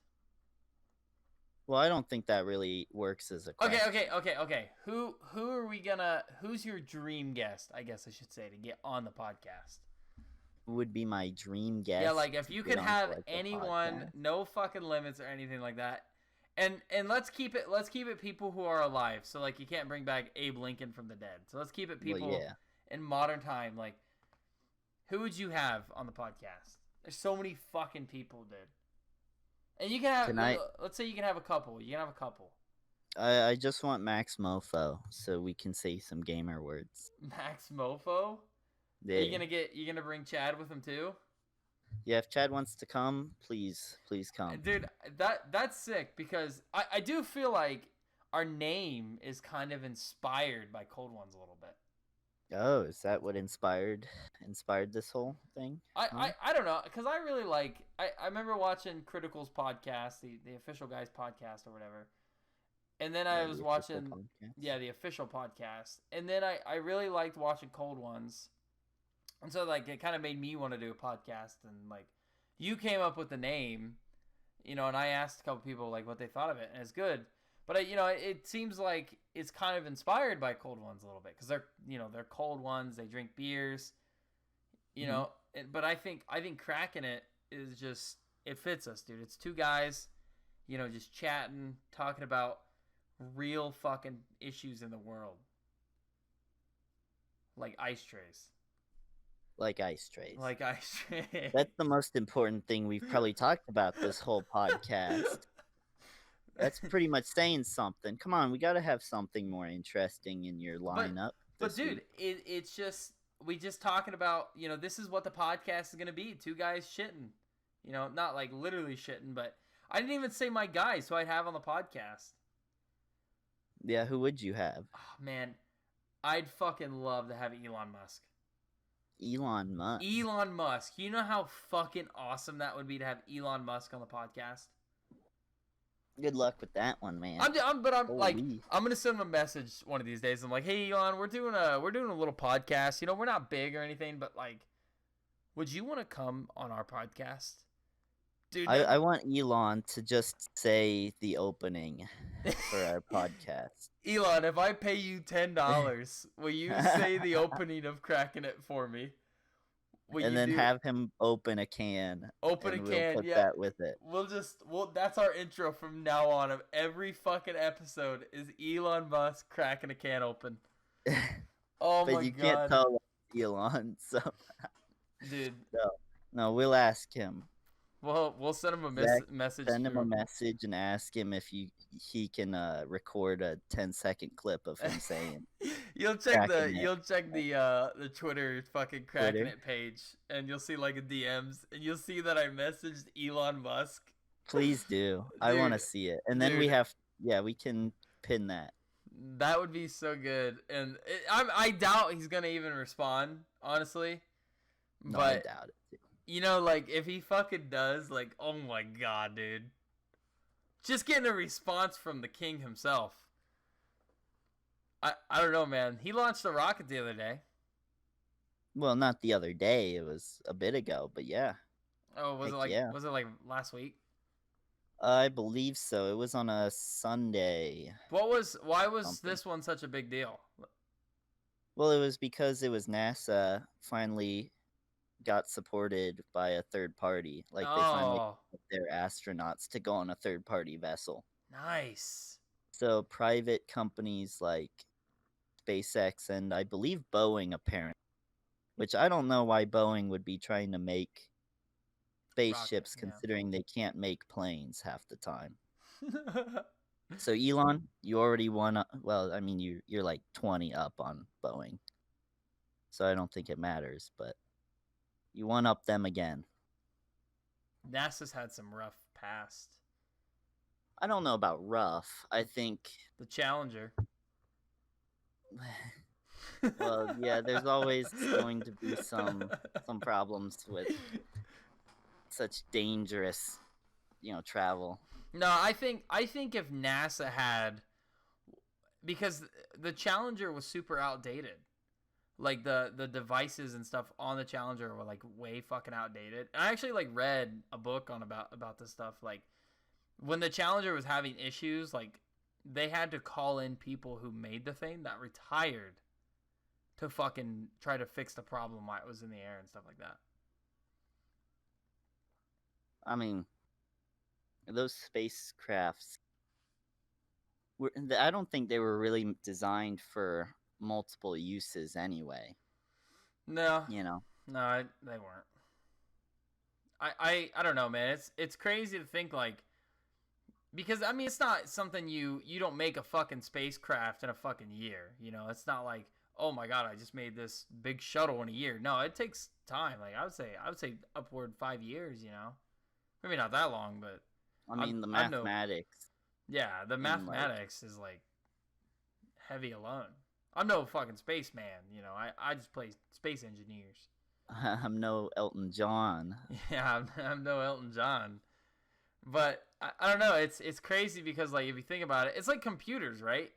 Well, I don't think that really works as a question. Okay. Who are we gonna? Who's your dream guest? I guess I should say to get on the podcast. Who would be my dream guest? Yeah, like if you could have anyone, no fucking limits or anything like that, and let's keep it people who are alive. So like you can't bring back Abe Lincoln from the dead. So let's keep it people in modern time. Like who would you have on the podcast? There's so many fucking people, dude. And you can have, let's say you can have a couple. You can have a couple. I just want Max Mofo so we can say some gamer words. Max Mofo? Yeah. You gonna bring Chad with him too? Yeah, if Chad wants to come, please come. Dude, that's sick because I do feel like our name is kind of inspired by Cold Ones a little bit. Oh, is that what inspired this whole thing? I don't know, because I really like... I remember watching Critical's podcast, the official guy's podcast or whatever. And then I was watching... Yeah, the official podcast. And then I really liked watching Cold Ones. And so, like, it kind of made me want to do a podcast. And, like, you came up with the name, and I asked a couple people, like, what they thought of it. And it's good. But, it seems like it's kind of inspired by Cold Ones a little bit. Because they're cold ones. They drink beers. But I think Crackin' It is just... It fits us, dude. It's two guys, just chatting, talking about real fucking issues in the world. Like ice trays. That's the most important thing we've probably talked about this whole podcast. That's pretty much saying something. Come on, we got to have something more interesting in your lineup. But dude, it's just we just talking about, this is what the podcast is going to be. Two guys shitting. Not like literally shitting, but I didn't even say my guys who I'd have on the podcast. Yeah, who would you have? Oh, man, I'd fucking love to have Elon Musk. Elon Musk. You know how fucking awesome that would be to have Elon Musk on the podcast? Good luck with that one, man. I'm gonna send him a message one of these days. I'm like, hey Elon, we're doing a little podcast. We're not big or anything, but like, would you want to come on our podcast? Dude, I want Elon to just say the opening for our podcast. Elon, if I pay you $10, will you say the opening of Crackin' It for me? And then have him open a can. We'll put that with it. That's our intro from now on. Of every fucking episode is Elon Musk cracking a can open. Oh my god! But you can't tell Elon, so. Dude. No, we'll ask him. Well, we'll send him a message. Send him a message and ask him if he can record a 10-second clip of him saying. You'll check the Twitter fucking Crackin' It page, and you'll see like a DMs, and you'll see that I messaged Elon Musk. Please do. Dude, I want to see it, and then we can pin that. That would be so good, and I doubt he's gonna even respond, honestly. No, I doubt it. Like, if he fucking does, like, oh my god, dude. Just getting a response from the king himself. I don't know, man. He launched a rocket the other day. Well, not the other day. It was a bit ago, but yeah. Oh, Heck yeah. was it like last week? I believe so. It was on a Sunday. Why was Something. this one such a big deal? Well, it was because it was NASA finally got supported by a third party. Like they finally Oh, got their astronauts to go on a third party vessel. nice. So private companies like SpaceX and I believe Boeing apparently, which I don't know why Boeing would be trying to make Rocket, spaceships considering they can't make planes half the time. yeah. So Elon, you already won. Well, I mean, you're like 20 up on Boeing, so I don't think it matters. But you won up them again. NASA's had some rough past. I don't know about rough. I think the Challenger. Well, yeah, there's always going to be some problems with such dangerous, travel. No, I think if NASA had, because the Challenger was super outdated. Like the devices and stuff on the Challenger were like way fucking outdated. And I actually like read a book on about this stuff. Like when the Challenger was having issues, like they had to call in people who made the thing that retired to fucking try to fix the problem while it was in the air and stuff like that. I mean, those spacecrafts I don't think they were really designed for multiple uses anyway. No. No, they weren't. I don't know, man. It's crazy to think like, because I mean it's not something you don't make a fucking spacecraft in a fucking year. It's not like, oh my god, I just made this big shuttle in a year. No, it takes time. Like I would say upward 5 years. Maybe not that long, but I mean the mathematics. Yeah, the mathematics is like heavy alone. I'm no fucking spaceman, I just play space engineers. I'm no Elton John. Yeah, I'm no Elton John. But I don't know, it's crazy because like if you think about it, it's like computers, right?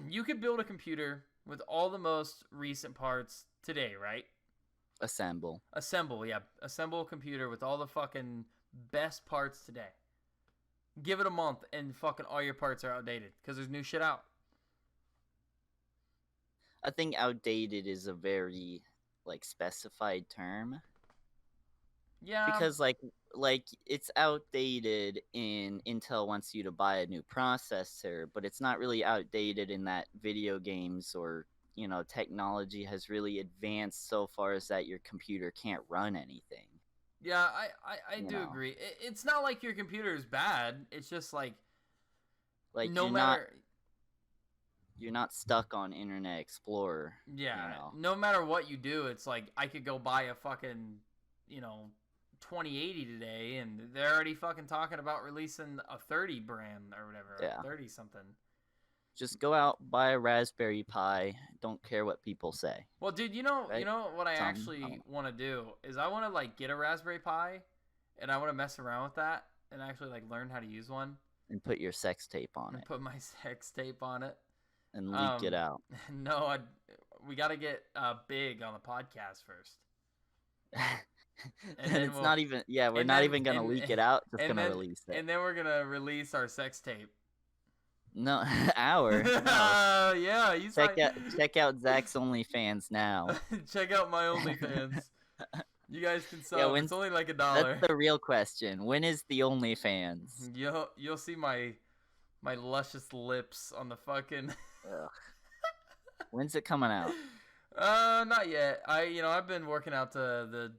You could build a computer with all the most recent parts today, right? Assemble, yeah. Assemble a computer with all the fucking best parts today. Give it a month and fucking all your parts are outdated because there's new shit out. I think outdated is a very like specified term. Yeah. Because like it's outdated in Intel wants you to buy a new processor, but it's not really outdated in that video games or technology has really advanced so far as that your computer can't run anything. Yeah, I do agree. It's not like your computer is bad. It's just like you're not stuck on Internet Explorer. Yeah, no matter what you do, it's like I could go buy a fucking 2080 today, and they're already fucking talking about releasing a 30 brand or whatever, yeah. 30 something. Just go out, buy a Raspberry Pi. Don't care what people say. Well, dude, right? You know what I actually want to do is I want to like get a Raspberry Pi, and I want to mess around with that and actually like learn how to use one. And put your sex tape on it. Put my sex tape on it. And leak it out. No, we got to get big on the podcast first. And it's not even. Yeah, we're not even gonna leak it out. Just gonna release it. And then we're gonna release our sex tape. No, our. No. Yeah, you check out Zach's OnlyFans now. Check out my OnlyFans. You guys can sub. Yeah, it's only like $1. That's the real question. When is the OnlyFans? You'll see my luscious lips on the fucking. When's it coming out? Not yet. I've been working out the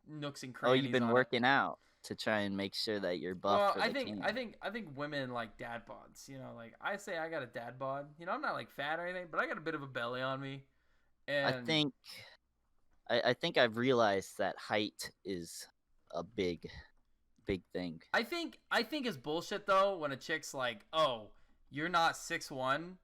nooks and crannies. Oh, you've been working out to try and make sure that you're buff. Well, I think women like dad bods. Like I say, I got a dad bod. I'm not like fat or anything, but I got a bit of a belly on me. And I think I've realized that height is a big thing. I think it's bullshit though when a chick's like, "Oh, you're not 6'1".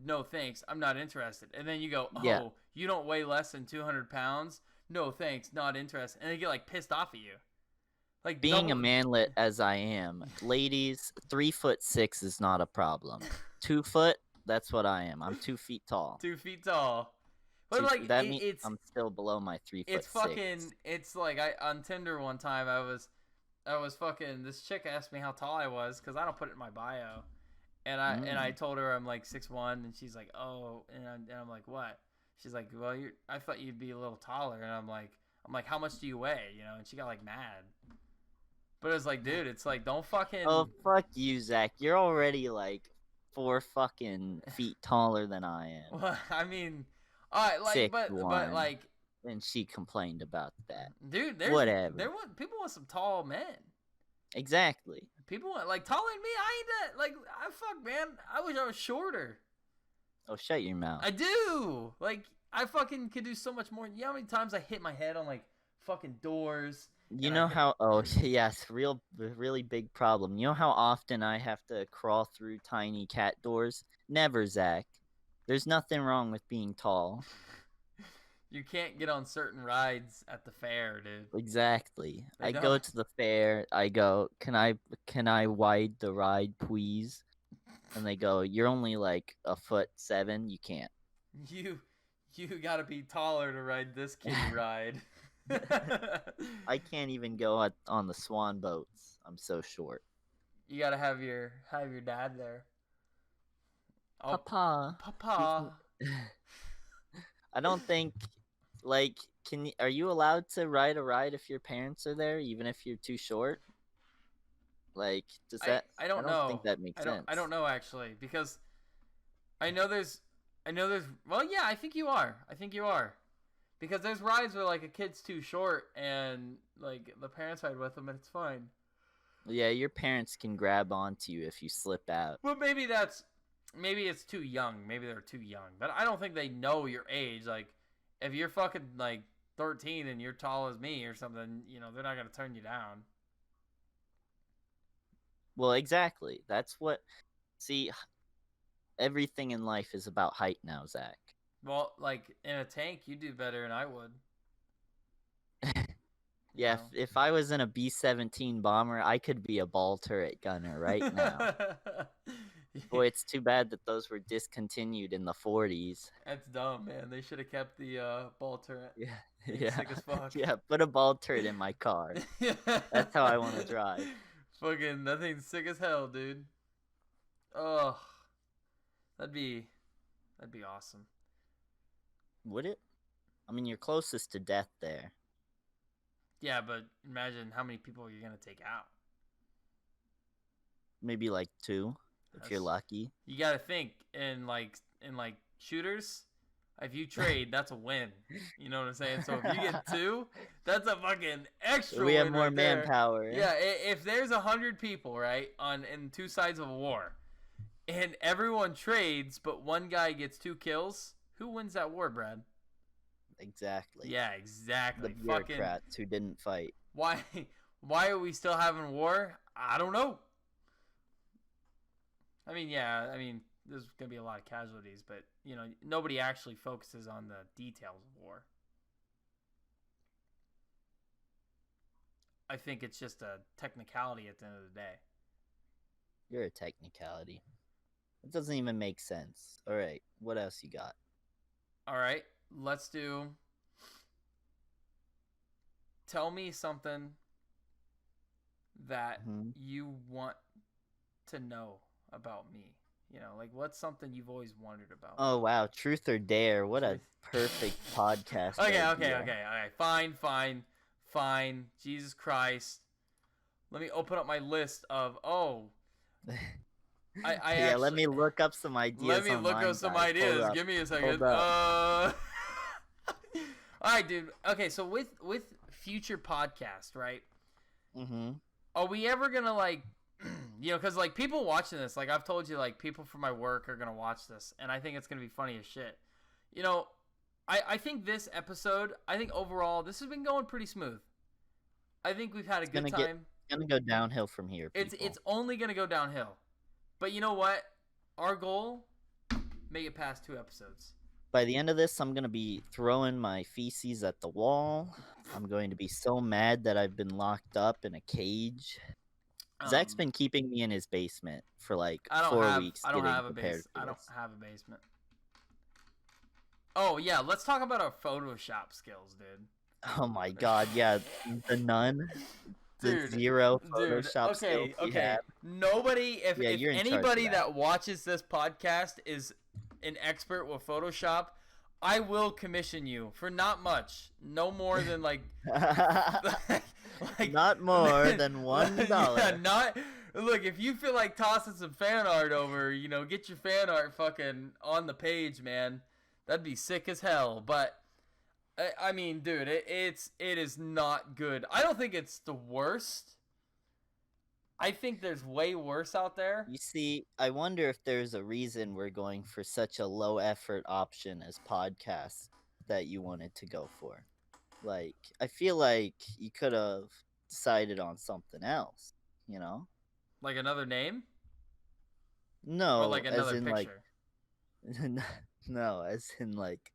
No thanks, I'm not interested. And then you go, "Oh, yeah. You don't weigh less than 200 pounds. No thanks, not interested." And they get like pissed off at you. Like being a manlet as I am, ladies, 3'6" is not a problem. 2 foot, that's what I am. I'm 2 feet tall. 2 feet tall. But like that means I'm still below my 3'6". It's fucking. It's like on Tinder one time I was fucking. This chick asked me how tall I was because I don't put it in my bio, and I told her I'm like 6'1", and she's like, oh, and I'm like, what? She's like, well, I thought you'd be a little taller, and I'm like, how much do you weigh? You know, and she got like mad. But it's like, dude, it's like, don't fucking. Oh, fuck you, Zach. You're already like 4 fucking feet taller than I am. Well, I mean, alright, like, but like. And she complained about that. Dude, whatever. People want some tall men. Exactly. People want like taller than me. I ain't that. Like, fuck, man. I wish I was shorter. Oh, shut your mouth. I do. Like, I fucking could do so much more. You know how many times I hit my head on like fucking doors? You know how? Oh, yes, really big problem. You know how often I have to crawl through tiny cat doors? Never, Zach. There's nothing wrong with being tall. You can't get on certain rides at the fair, dude. Exactly. I go to the fair. I go, can I ride the ride, please? And they go, you're only like 1'7". You can't. You gotta be taller to ride this kitty ride. I can't even go on the swan boats. I'm so short. You gotta have your dad there. Oh, Papa. I don't think. Like, are you allowed to ride a ride if your parents are there, even if you're too short? Like, does that? I don't know. I don't think that makes sense. I don't know actually, because I know there's. Well, yeah, I think you are. Because there's rides where like a kid's too short and like the parents ride with them and it's fine. Yeah, your parents can grab onto you if you slip out. Well, maybe it's too young. Maybe they're too young, but I don't think they know your age. Like, if you're fucking like 13 and you're tall as me or something, you know, they're not gonna turn you down. Well, exactly. That's what. See, everything in life is about height now, Zach. Well, like in a tank, you do better than I would. Yeah, if I was in a B-17 bomber, I could be a ball turret gunner right now. Boy, it's too bad that those were discontinued in the 40s. That's dumb, man. They should have kept the ball turret. Yeah. Sick as fuck. Yeah, put a ball turret in my car. That's how I want to drive. Fucking, that thing's sick as hell, dude. Oh, that'd be awesome. Would it? I mean, you're closest to death there. Yeah, but imagine how many people you're gonna take out. Maybe like 2, if you're lucky. You gotta think in like shooters. If you trade, that's a win. You know what I'm saying? So if you get 2, that's a fucking extra. We have win more right manpower. Yeah, if there's 100 people, right, in 2 sides of a war, and everyone trades, but one guy gets 2 kills, who wins that war, Brad? Exactly. Yeah, exactly. The bureaucrats who didn't fight. Why are we still having war? I don't know. I mean, yeah, there's going to be a lot of casualties, but, you know, nobody actually focuses on the details of war. I think it's just a technicality at the end of the day. You're a technicality. It doesn't even make sense. All right, what else you got? All right, let's do... Tell me something that you want to know about me. You know, like, what's something you've always wondered about? Oh, wow. Truth or dare. What a perfect podcast. Okay. Fine. Jesus Christ. Let me open up my list of, let me look up some ideas. Let me look up some ideas. Give me a second. All right, dude. Okay, so with future podcast, right? Mm-hmm. Are we ever gonna like, you know, because like people watching this, like I've told you, like people from my work are gonna watch this, and I think it's gonna be funny as shit. You know, I think this episode, I think overall this has been going pretty smooth. I think we've had a good time. It's gonna go downhill from here. It's only gonna go downhill. But you know what? Our goal, make it past 2 episodes. By the end of this, I'm going to be throwing my feces at the wall. I'm going to be so mad that I've been locked up in a cage. Zach's been keeping me in his basement for like 4 weeks. I don't have a basement. Oh yeah, let's talk about our Photoshop skills, dude. Oh my god, yeah, the none, the zero Photoshop skills you have. Nobody, if you're in anybody charge of that watches this podcast is an expert with Photoshop, I will commission you for not much, no more than like, not more than $1. Yeah, not. Look, if you feel like tossing some fan art over, get your fan art fucking on the page, man. That'd be sick as hell. But I mean, dude, it is not good. I don't think it's the worst. I think there's way worse out there. You see, I wonder if there's a reason we're going for such a low effort option as podcasts that you wanted to go for. Like, I feel like you could have decided on something else, Like another name? No, or like another as in picture. No, as in like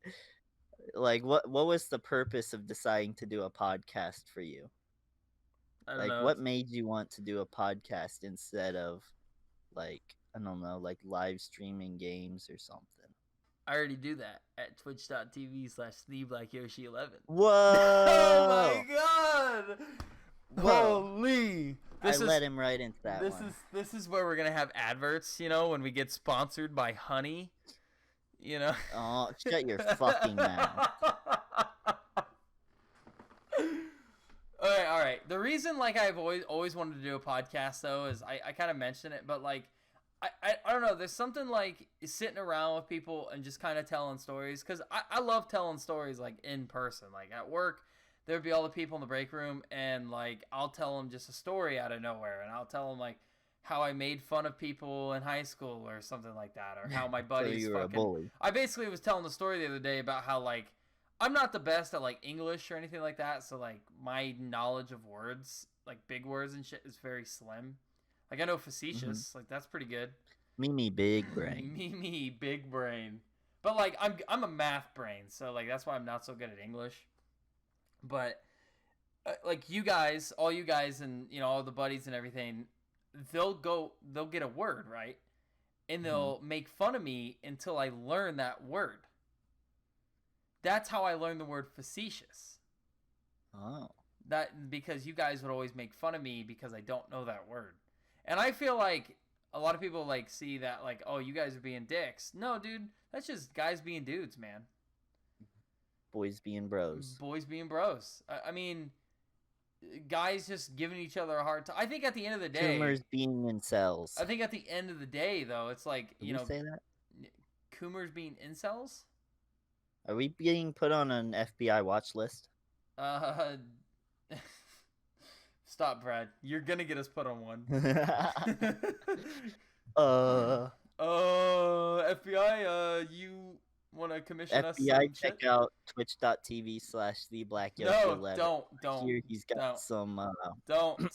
what was the purpose of deciding to do a podcast for you? I don't know. What made you want to do a podcast instead of I don't know, live streaming games or something? I already do that at twitch.tv/TheBlackYoshi11. Whoa! Oh my god! Whoa. Holy! Let him right into that one. This is where we're gonna have adverts, when we get sponsored by Honey. Oh, shut your fucking mouth. All right. The reason, I've always wanted to do a podcast, though, is I kind of mentioned it, but, I don't know. There's something, sitting around with people and just kind of telling stories, because I love telling stories, in person. At work, there'd be all the people in the break room, and, I'll tell them just a story out of nowhere, and I'll tell them, how I made fun of people in high school or something like that, or how my buddies so you were a bully. I basically was telling the story the other day about how, I'm not the best at, English or anything like that, so, my knowledge of words, big words and shit is very slim. I know facetious, that's pretty good. Me big brain. Me big brain. But, I'm a math brain, so, that's why I'm not so good at English. But, you guys, all you guys and, all the buddies and everything, they'll get a word, right? And they'll make fun of me until I learn that word. That's how I learned the word facetious. Oh. That because you guys would always make fun of me because I don't know that word. And I feel like a lot of people see that oh, you guys are being dicks. No, dude, that's just guys being dudes, man. Boys being bros. Boys being bros. I mean, guys just giving each other a hard time. I think at the end of the day, Coomers being incels. I think at the end of the day, though, it's Did you say that? Coomers being incels. Are we being put on an FBI watch list? Stop, Brad. You're gonna get us put on one. FBI, you want to commission us? FBI, check out twitch.tv/TheBlackYoshi11. No, don't. Here he's got some. Don't.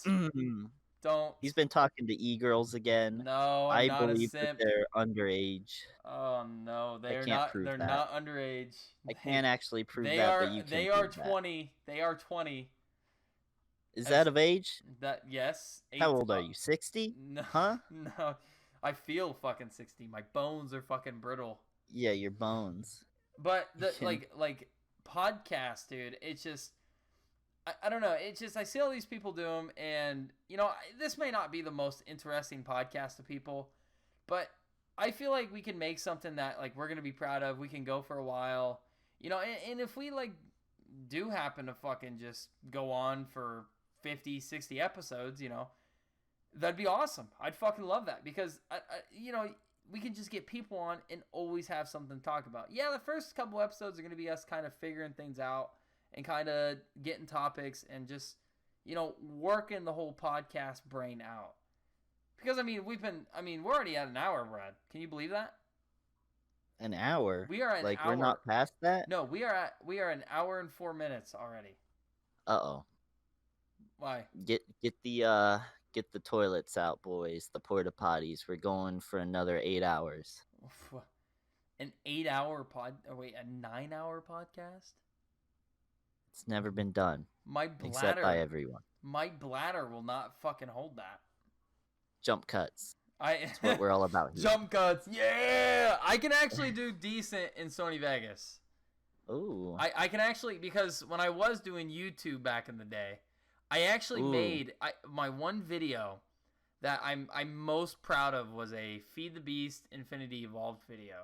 Don't. He's been talking to e-girls again. No, I believe that they're underage. Oh no, they're not. They're not underage. I can't actually prove that. But you can. They are 20. They are 20. Is that of age? That yes. How old are you? 60? No. Huh? No. I feel fucking 60. My bones are fucking brittle. Yeah, your bones. But the podcast, dude. It's just. I don't know. It's just I see all these people do them, and this may not be the most interesting podcast to people, but I feel like we can make something that we're gonna be proud of. We can go for a while, and if we do happen to fucking just go on for 50, 60 episodes, that'd be awesome. I'd fucking love that because we can just get people on and always have something to talk about. Yeah, the first couple episodes are gonna be us kind of figuring things out and kind of getting topics and just, working the whole podcast brain out. Because, we're already at an hour, Brad. Can you believe that? An hour? We are at an hour. We're not past that? No, we are an hour and 4 minutes already. Uh-oh. Why? Get the toilets out, boys. The porta potties. We're going for another 8 hours. An 8-hour a 9-hour podcast? It's never been done. My bladder, except by everyone. My bladder will not fucking hold that. Jump cuts. That's what we're all about here. Jump cuts. Yeah! I can actually do decent in Sony Vegas. Ooh. I can actually, because when I was doing YouTube back in the day, I actually made my one video that I'm most proud of was a Feed the Beast Infinity Evolved video.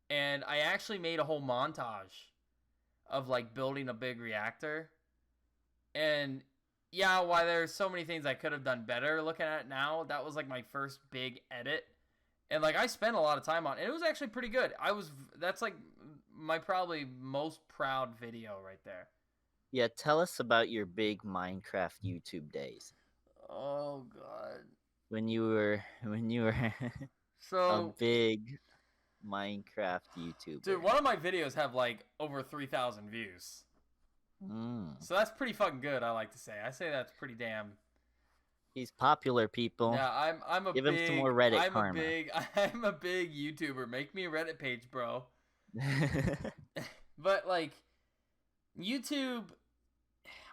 And I actually made a whole montage of like building a big reactor. And yeah, while there's so many things I could have done better looking at it now, that was like my first big edit. And like I spent a lot of time on it. And it was actually pretty good. That's like my probably most proud video right there. Yeah, tell us about your big Minecraft YouTube days. Oh god. When you were a big Minecraft YouTuber. Dude, one of my videos have like over 3,000 views. So that's pretty fucking good, I like to say. I say that's pretty damn. He's popular, people. Yeah, I'm a Give big, him some more Reddit I'm karma. I'm a big YouTuber. Make me a Reddit page, bro. But like YouTube,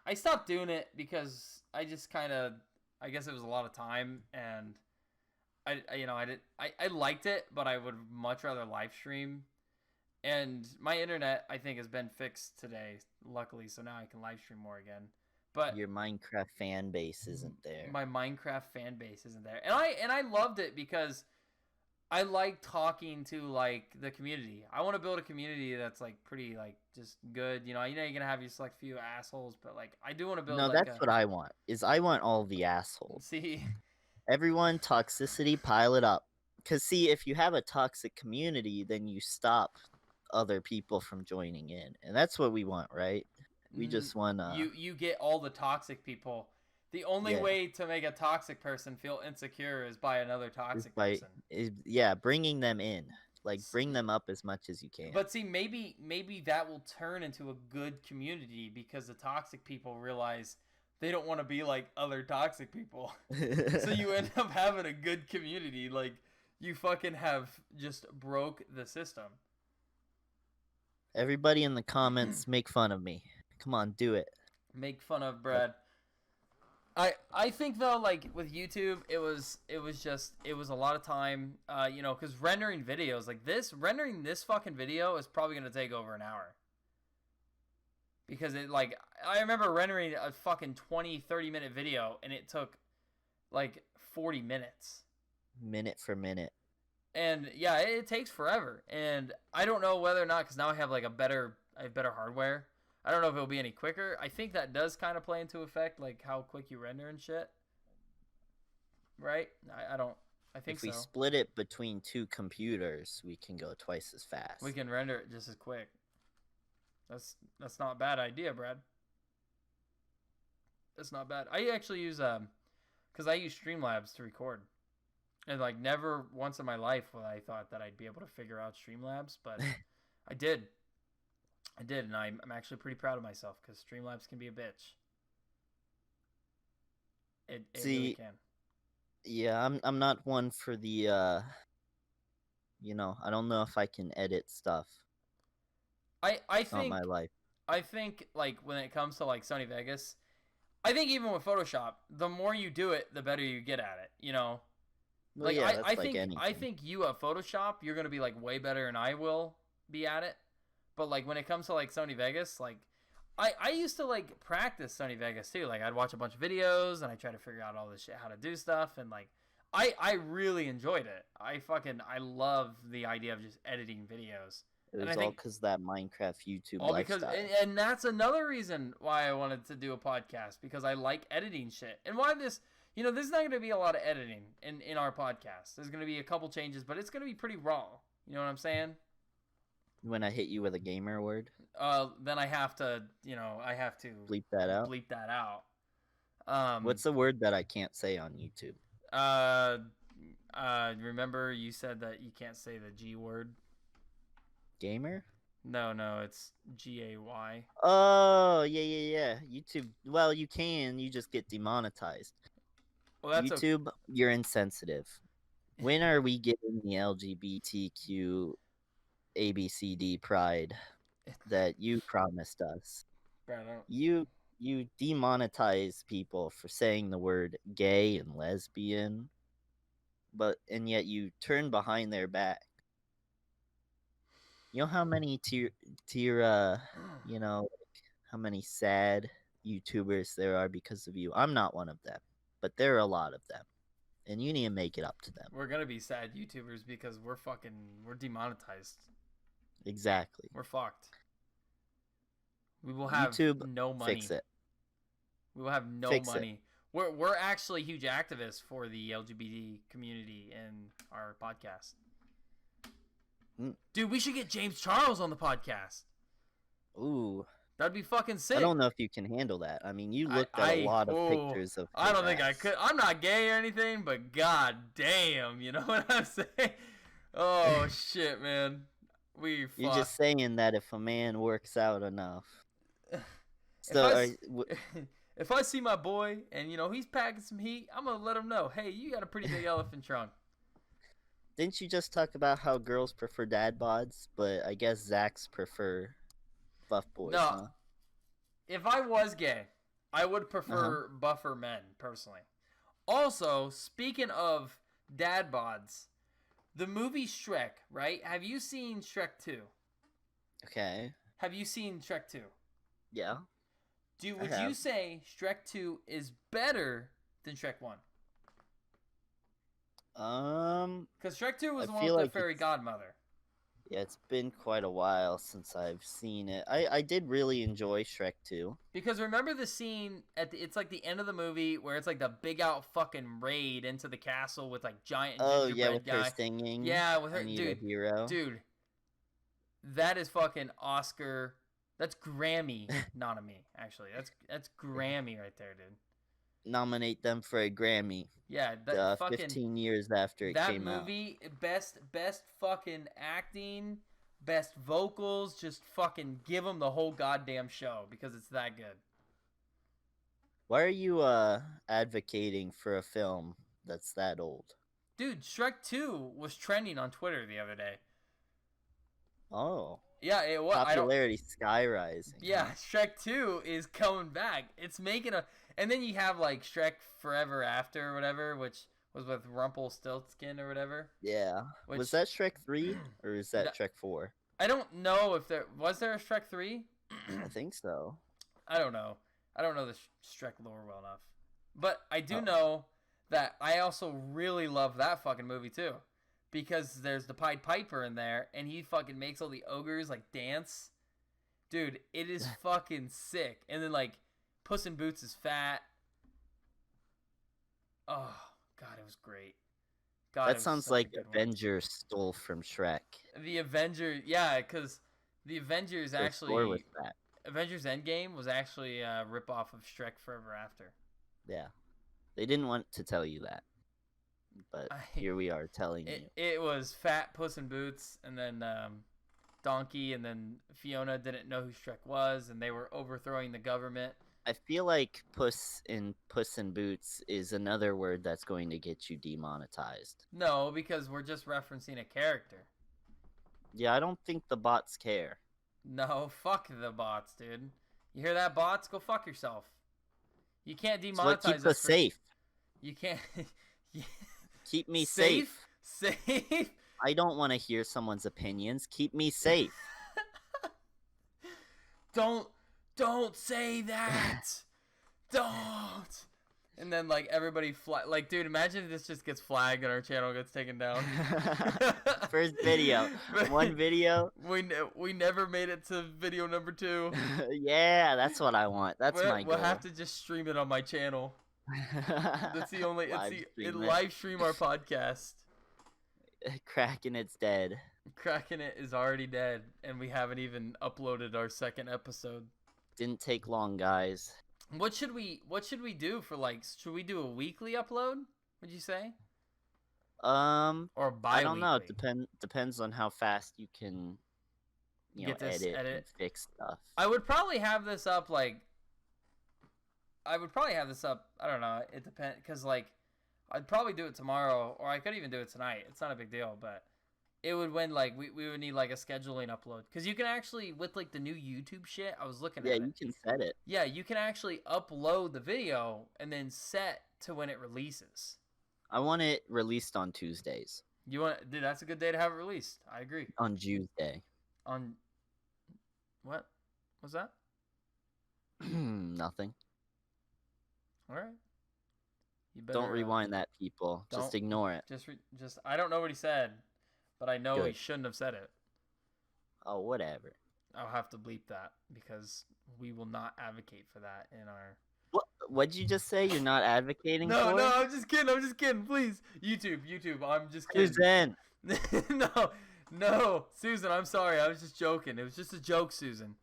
I stopped doing it because I just kind of, I guess it was a lot of time, and I liked it, but I would much rather live stream. And my internet, I think, has been fixed today, luckily, so now I can live stream more again. But your Minecraft fan base isn't there. My Minecraft fan base isn't there, and I loved it because I like talking to like the community. I want to build a community that's like pretty like just good. You know you're gonna have your select few assholes, but like I do want to build. No, that's what I want. I want all the assholes. See, everyone, toxicity, pile it up. Because see, if you have a toxic community, then you stop other people from joining in, and that's what we want, right? We just want you get all the toxic people. The only way to make a toxic person feel insecure is by another toxic person. Bringing them in, like bring them up as much as you can. But see, maybe that will turn into a good community because the toxic people realize they don't want to be like other toxic people. So you end up having a good community. Like you fucking have just broke the system. Everybody in the comments make fun of me. Come on, do it. Make fun of Brad. I think though, like with YouTube, it was a lot of time, because rendering videos like rendering this fucking video is probably gonna take over an hour. Because I remember rendering a fucking 20-30 minute video and it took like 40 minutes. Minute for minute. And yeah, it takes forever. And I don't know whether or not, because now I have like better hardware. I don't know if it'll be any quicker. I think that does kind of play into effect, like how quick you render and shit. Right? I think so. If we split it between two computers, we can go twice as fast. We can render it just as quick. That's not a bad idea, Brad. That's not bad. I actually use because I use Streamlabs to record. And like never once in my life would I thought that I'd be able to figure out Streamlabs, but I did. And I'm actually pretty proud of myself because Streamlabs can be a bitch. It really can. Yeah, I'm not one for the I don't know if I can edit stuff. I think not my life. I think like when it comes to like Sony Vegas, I think even with Photoshop, the more you do it, the better you get at it. You know. Well, like yeah, I think you at Photoshop, you're gonna be like way better than I will be at it. But like when it comes to like Sony Vegas, like I used to like practice Sony Vegas too. Like I'd watch a bunch of videos and I try to figure out all this shit, how to do stuff, and like I really enjoyed it. I love the idea of just editing videos. It was all because that Minecraft YouTube lifestyle. And that's another reason why I wanted to do a podcast, because I like editing shit. And why this is not going to be a lot of editing in our podcast. There's going to be a couple changes, but it's going to be pretty raw. You know what I'm saying? When I hit you with a gamer word? Then I have to bleep that out. Bleep that out. What's the word that I can't say on YouTube? Remember you said that you can't say the G word? Gamer? No, it's GAY. Oh, yeah. YouTube. Well, you can. You just get demonetized. Well, that's YouTube, you're insensitive. When are we getting the LGBTQ ABCD pride that you promised us? You demonetize people for saying the word gay and lesbian, and yet you turn behind their back. You know how many how many sad YouTubers there are because of you? I'm not one of them, but there are a lot of them, and you need to make it up to them. We're gonna be sad YouTubers because we're demonetized. Exactly. We're fucked. We will have YouTube, no money. fix it. We will have no Fix money. We're actually huge activists for the LGBT community in our podcast. Dude, we should get James Charles on the podcast. Ooh. That'd be fucking sick. I don't know if you can handle that. I mean, you looked at a lot of pictures of I don't think I could. I'm not gay or anything, but god damn, you know what I'm saying? Oh, shit, man. You're just saying that if a man works out enough. So, if I see my boy and, you know, he's packing some heat, I'm going to let him know, hey, you got a pretty big elephant trunk. Didn't you just talk about how girls prefer dad bods, but I guess Zach's prefer buff boys, no, huh? If I was gay, I would prefer buffer men, personally. Also, speaking of dad bods, the movie Shrek, right? Have you seen Shrek 2? Okay. Have you seen Shrek 2? Yeah. Would you say Shrek 2 is better than Shrek 1? Because Shrek 2 was the one with the fairy godmother. Yeah, it's been quite a while since I've seen it. I did really enjoy Shrek 2. Because remember the scene it's like the end of the movie where it's like the big out fucking raid into the castle with like giant gingerbread guy. Her singing. Yeah, with her. Dude, hero. Dude, that is fucking Oscar. That's Grammy nominee, actually. That's Grammy right there, dude. Nominate them for a Grammy. Yeah, that fucking 15 years after it came out. That movie, best fucking acting, best vocals, just fucking give them the whole goddamn show because it's that good. Why are you advocating for a film that's that old? Dude, Shrek 2 was trending on Twitter the other day. Oh. Yeah, it was. Popularity sky rising. Yeah, Shrek 2 is coming back. It's making a... And then you have, like, Shrek Forever After or whatever, which was with Rumpelstiltskin or whatever. Yeah. Was that Shrek 3 or is that Shrek 4? I don't know if there... Was there a Shrek 3? I think so. I don't know. I don't know the Shrek lore well enough. But I do know that I also really love that fucking movie, too. Because there's the Pied Piper in there, and he fucking makes all the ogres, like, dance. Dude, it is fucking sick. And then, like, Puss in Boots is fat. Oh, God, it was great. God, that sounds like Avengers stole from Shrek. The Avengers, yeah, because the Avengers actually... fat. Avengers Endgame was actually a ripoff of Shrek Forever After. Yeah. They didn't want to tell you that. But here we are telling you. It was fat Puss in Boots, and then Donkey, and then Fiona didn't know who Shrek was, and they were overthrowing the government. I feel like Puss in Boots is another word that's going to get you demonetized. No, because we're just referencing a character. Yeah, I don't think the bots care. No, fuck the bots, dude. You hear that, bots? Go fuck yourself. You can't demonetize what keeps us safe. You can't... Keep me safe. Safe? I don't want to hear someone's opinions. Keep me safe. Don't say that. Don't. And then, like, everybody like, dude, imagine if this just gets flagged and our channel gets taken down. First video. One video. We never made it to video number 2. Yeah, that's what I want. That's my goal. We'll have to just stream it on my channel. That's the only... live stream our podcast. Crackin' it's dead. Crackin' it is already dead, and we haven't even uploaded our second episode. Didn't take long, guys. What should we do for, like, should we do a weekly upload, would you say? Or bi-weekly? I don't know. It depends on how fast you can edit and fix stuff. I would probably have this up, like, I don't know, it depends, because, like, I'd probably do it tomorrow, or I could even do it tonight. It's not a big deal, but it would when, like, we would need, like, a scheduling upload. Because you can actually, with, like, the new YouTube shit, I was looking at it. Yeah, you can set it. Yeah, you can actually upload the video and then set to when it releases. I want it released on Tuesdays. Dude, that's a good day to have it released. I agree. On Tuesday. On what was that? Nothing. All right. You better Don't rewind that, people. Don't just ignore it. Just I don't know what he said, but I know Good. he shouldn't have said it. Oh, whatever. I'll have to bleep that because we will not advocate for that in our. What'd you just say? You're not advocating for? No, I'm just kidding. Please, YouTube. I'm just kidding. Susan. no, Susan. I'm sorry. I was just joking. It was just a joke, Susan.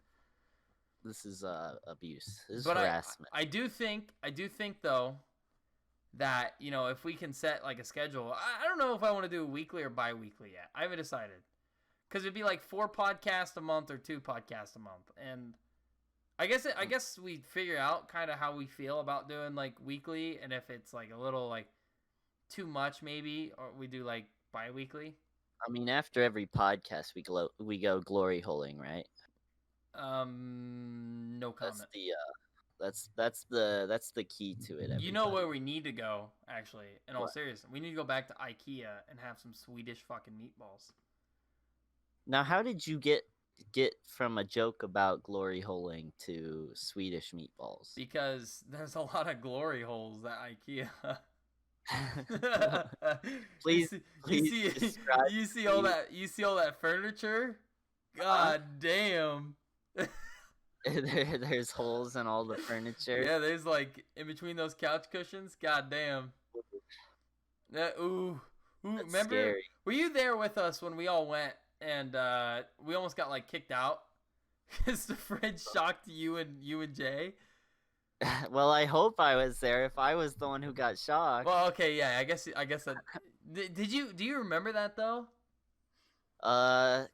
This is abuse. This is but harassment. I do think though that if we can set like a schedule. I don't know if I want to do weekly or bi-weekly yet. I haven't decided. Because it'd be like 4 podcasts a month or 2 podcasts a month, and I guess we figure out kind of how we feel about doing like weekly, and if it's like a little like too much maybe, or we do like bi-weekly. I mean, after every podcast we go glory holing, right? No comment. That's the key to it. You know where we need to go, actually, in all seriousness. We need to go back to IKEA and have some Swedish fucking meatballs. Now, how did you get from a joke about glory holing to Swedish meatballs? Because there's a lot of glory holes at IKEA. please you see all that furniture? God damn. There's holes in all the furniture. Yeah, there's like in between those couch cushions. God damn. Ooh. Remember? Scary. Were you there with us when we all went and we almost got like kicked out because the fridge shocked you and Jay? Well, I hope I was there. If I was the one who got shocked. Well, okay, yeah. I guess that. Do you remember that though?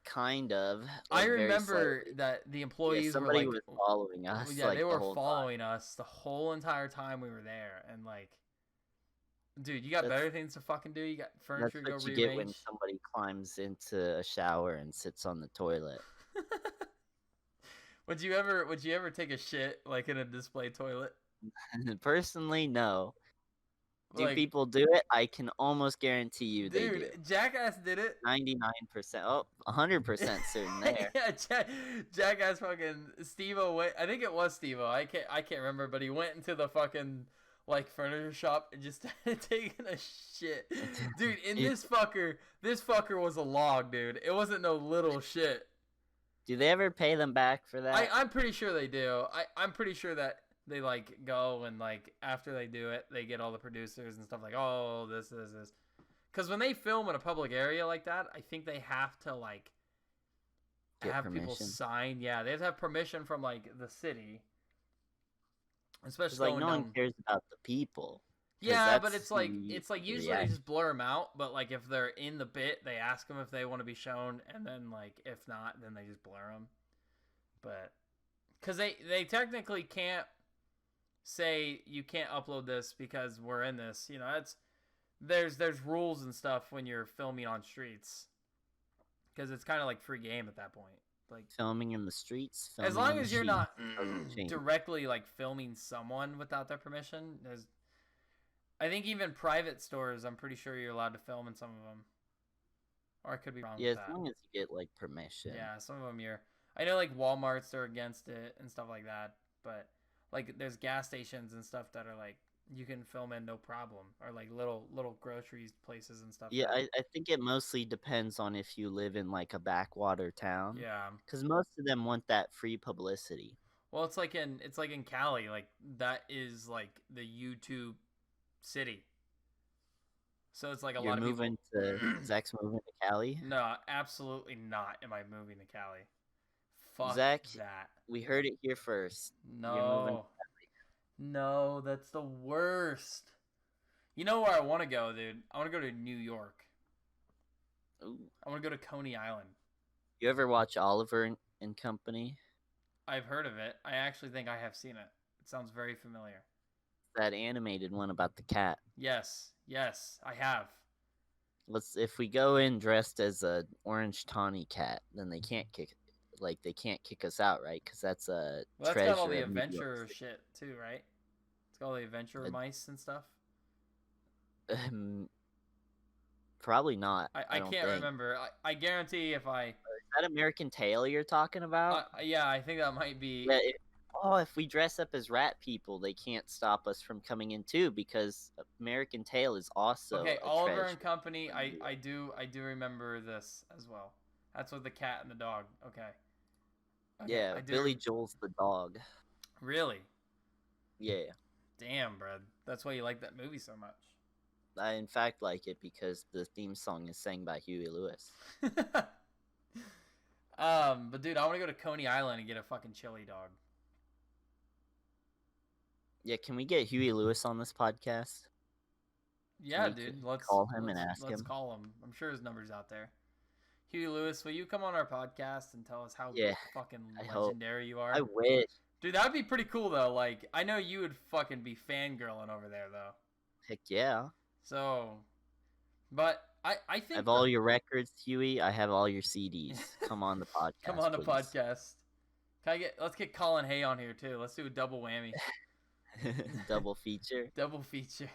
Kind of. I remember that the employees were like was following us. Yeah, like, they were following us the whole entire time we were there, and like, dude, you got better things to fucking do. You got furniture to go rearrange. That's what you get when somebody climbs into a shower and sits on the toilet. Would you ever take a shit like in a display toilet? Personally, no. Do people do it? I can almost guarantee you they do. Dude, Jackass did it. 99%. Oh, 100% certain there. Yeah, Jackass fucking Steve-O went. I think it was Steve-O. I can't remember, but he went into the fucking like furniture shop and just started taking a shit. Dude, this fucker was a log, dude. It wasn't no little shit. Do they ever pay them back for that? I'm pretty sure they do. I'm pretty sure that they like go and like after they do it, they get all the producers and stuff like, oh, this. Because when they film in a public area like that, I think they have to like have people sign. Yeah, they have to have permission from like the city. Especially like no one cares about the people. Yeah, but it's like usually they just blur them out. But like if they're in the bit, they ask them if they want to be shown, and then like if not, then they just blur them. But because they technically can't say you can't upload this because we're in this. You know, there's rules and stuff when you're filming on streets because it's kind of like free game at that point. Like filming in the streets. As long as you're not directly like filming someone without their permission, I think even private stores, I'm pretty sure you're allowed to film in some of them. Or I could be wrong with that. Yeah, as long as you get, like, permission. Yeah, some of them I know, like, Walmarts are against it and stuff like that. But, like, there's gas stations and stuff that are, like, you can film in no problem. Or, like, little groceries places and stuff. Yeah, I think it mostly depends on if you live in, like, a backwater town. Yeah. Because most of them want that free publicity. Well, it's like in Cali. Like, that is, like, the YouTube city. So it's like a lot of people. Zach's moving to Cali? No, absolutely not am I moving to Cali. Fuck Zach, that. We heard it here first. No. You're moving to Cali. No, that's the worst. You know where I want to go, dude? I want to go to New York. Ooh. I want to go to Coney Island. You ever watch Oliver and Company? I've heard of it. I actually think I have seen it. It sounds very familiar. That animated one about the cat. Yes, I have. If we go in dressed as a orange tawny cat, then they can't kick us out, right? Because that's a treasure. That's got all the adventure shit too, right? It's got all the adventure mice and stuff. Probably not. I can't remember. I guarantee if I that American Tail you're talking about? Yeah, I think that might be. Yeah, if we dress up as rat people, they can't stop us from coming in too, because American Tail is also Okay, a Oliver treasure. and Company. I do remember this as well. That's with the cat and the dog. Okay. Yeah, Billy Joel's the dog. Really? Yeah. Damn, Brad. That's why you like that movie so much. I, in fact, like it because the theme song is sang by Huey Lewis. But dude, I want to go to Coney Island and get a fucking chili dog. Yeah, can we get Huey Lewis on this podcast? Yeah, dude. Let's call him and ask him. Let's call him. I'm sure his number's out there. Huey Lewis, will you come on our podcast and tell us how fucking legendary you are? I wish. Dude, that would be pretty cool, though. Like, I know you would fucking be fangirling over there, though. Heck yeah. So, but I think... I have all your records, Huey. I have all your CDs. Come on the podcast, Come on the podcast. Let's get Colin Hay on here, too. Let's do a double whammy. Double feature. Double feature.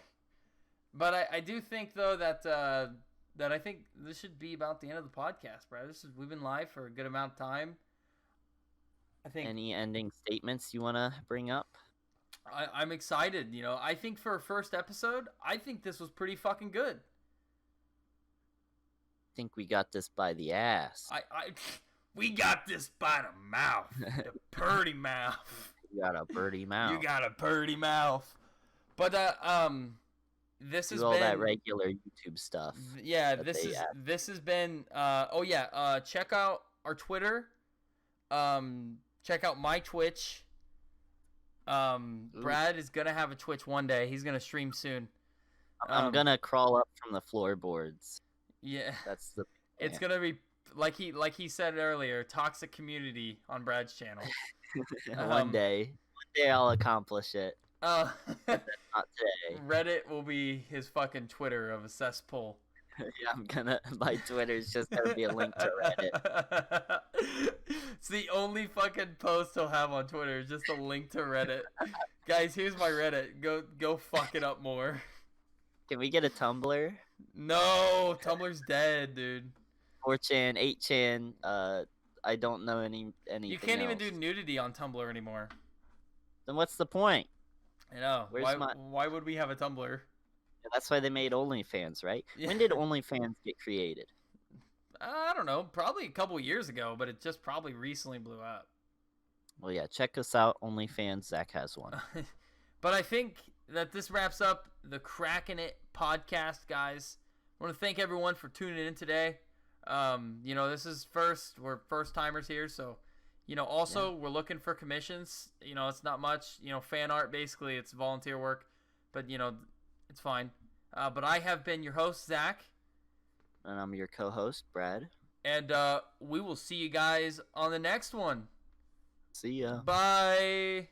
But I do think, though, that I think this should be about the end of the podcast, bro. We've been live for a good amount of time. I think. Any ending statements you want to bring up? I'm excited. You know, I think for a first episode, I think this was pretty fucking good. I think we got this by the ass. We got this by the mouth. The purty mouth. You got a purty mouth. You got a purty mouth. But this has been all that regular YouTube stuff. Yeah, this has been check out our Twitter. Check out my Twitch. Brad is gonna have a Twitch one day. He's gonna stream soon. I'm gonna crawl up from the floorboards. Yeah, that's the. It's gonna be like he said earlier, toxic community on Brad's channel. One day I'll accomplish it. Not today. Reddit will be his fucking Twitter of a cesspool. Yeah, my Twitter's just gonna be a link to Reddit. It's the only fucking post he'll have on Twitter, is just a link to Reddit. Guys, here's my Reddit. Go fuck it up more. Can we get a Tumblr? No, Tumblr's dead, dude. 4chan, 8chan, I don't know anything. You can't even do nudity on Tumblr anymore. Then what's the point? I know. Why would we have a Tumblr? Yeah, that's why they made OnlyFans, right? Yeah. When did OnlyFans get created? I don't know. Probably a couple years ago, but it just probably recently blew up. Well, yeah. Check us out, OnlyFans. Zach has one. But I think that this wraps up the Crackin' It podcast, guys. I want to thank everyone for tuning in today. This is we're first timers here, so we're looking for commissions. It's not much, fan art, basically it's volunteer work, but it's fine. But I have been your host, Zach, and I'm your co-host, Brad, and we will see you guys on the next one. See ya. Bye.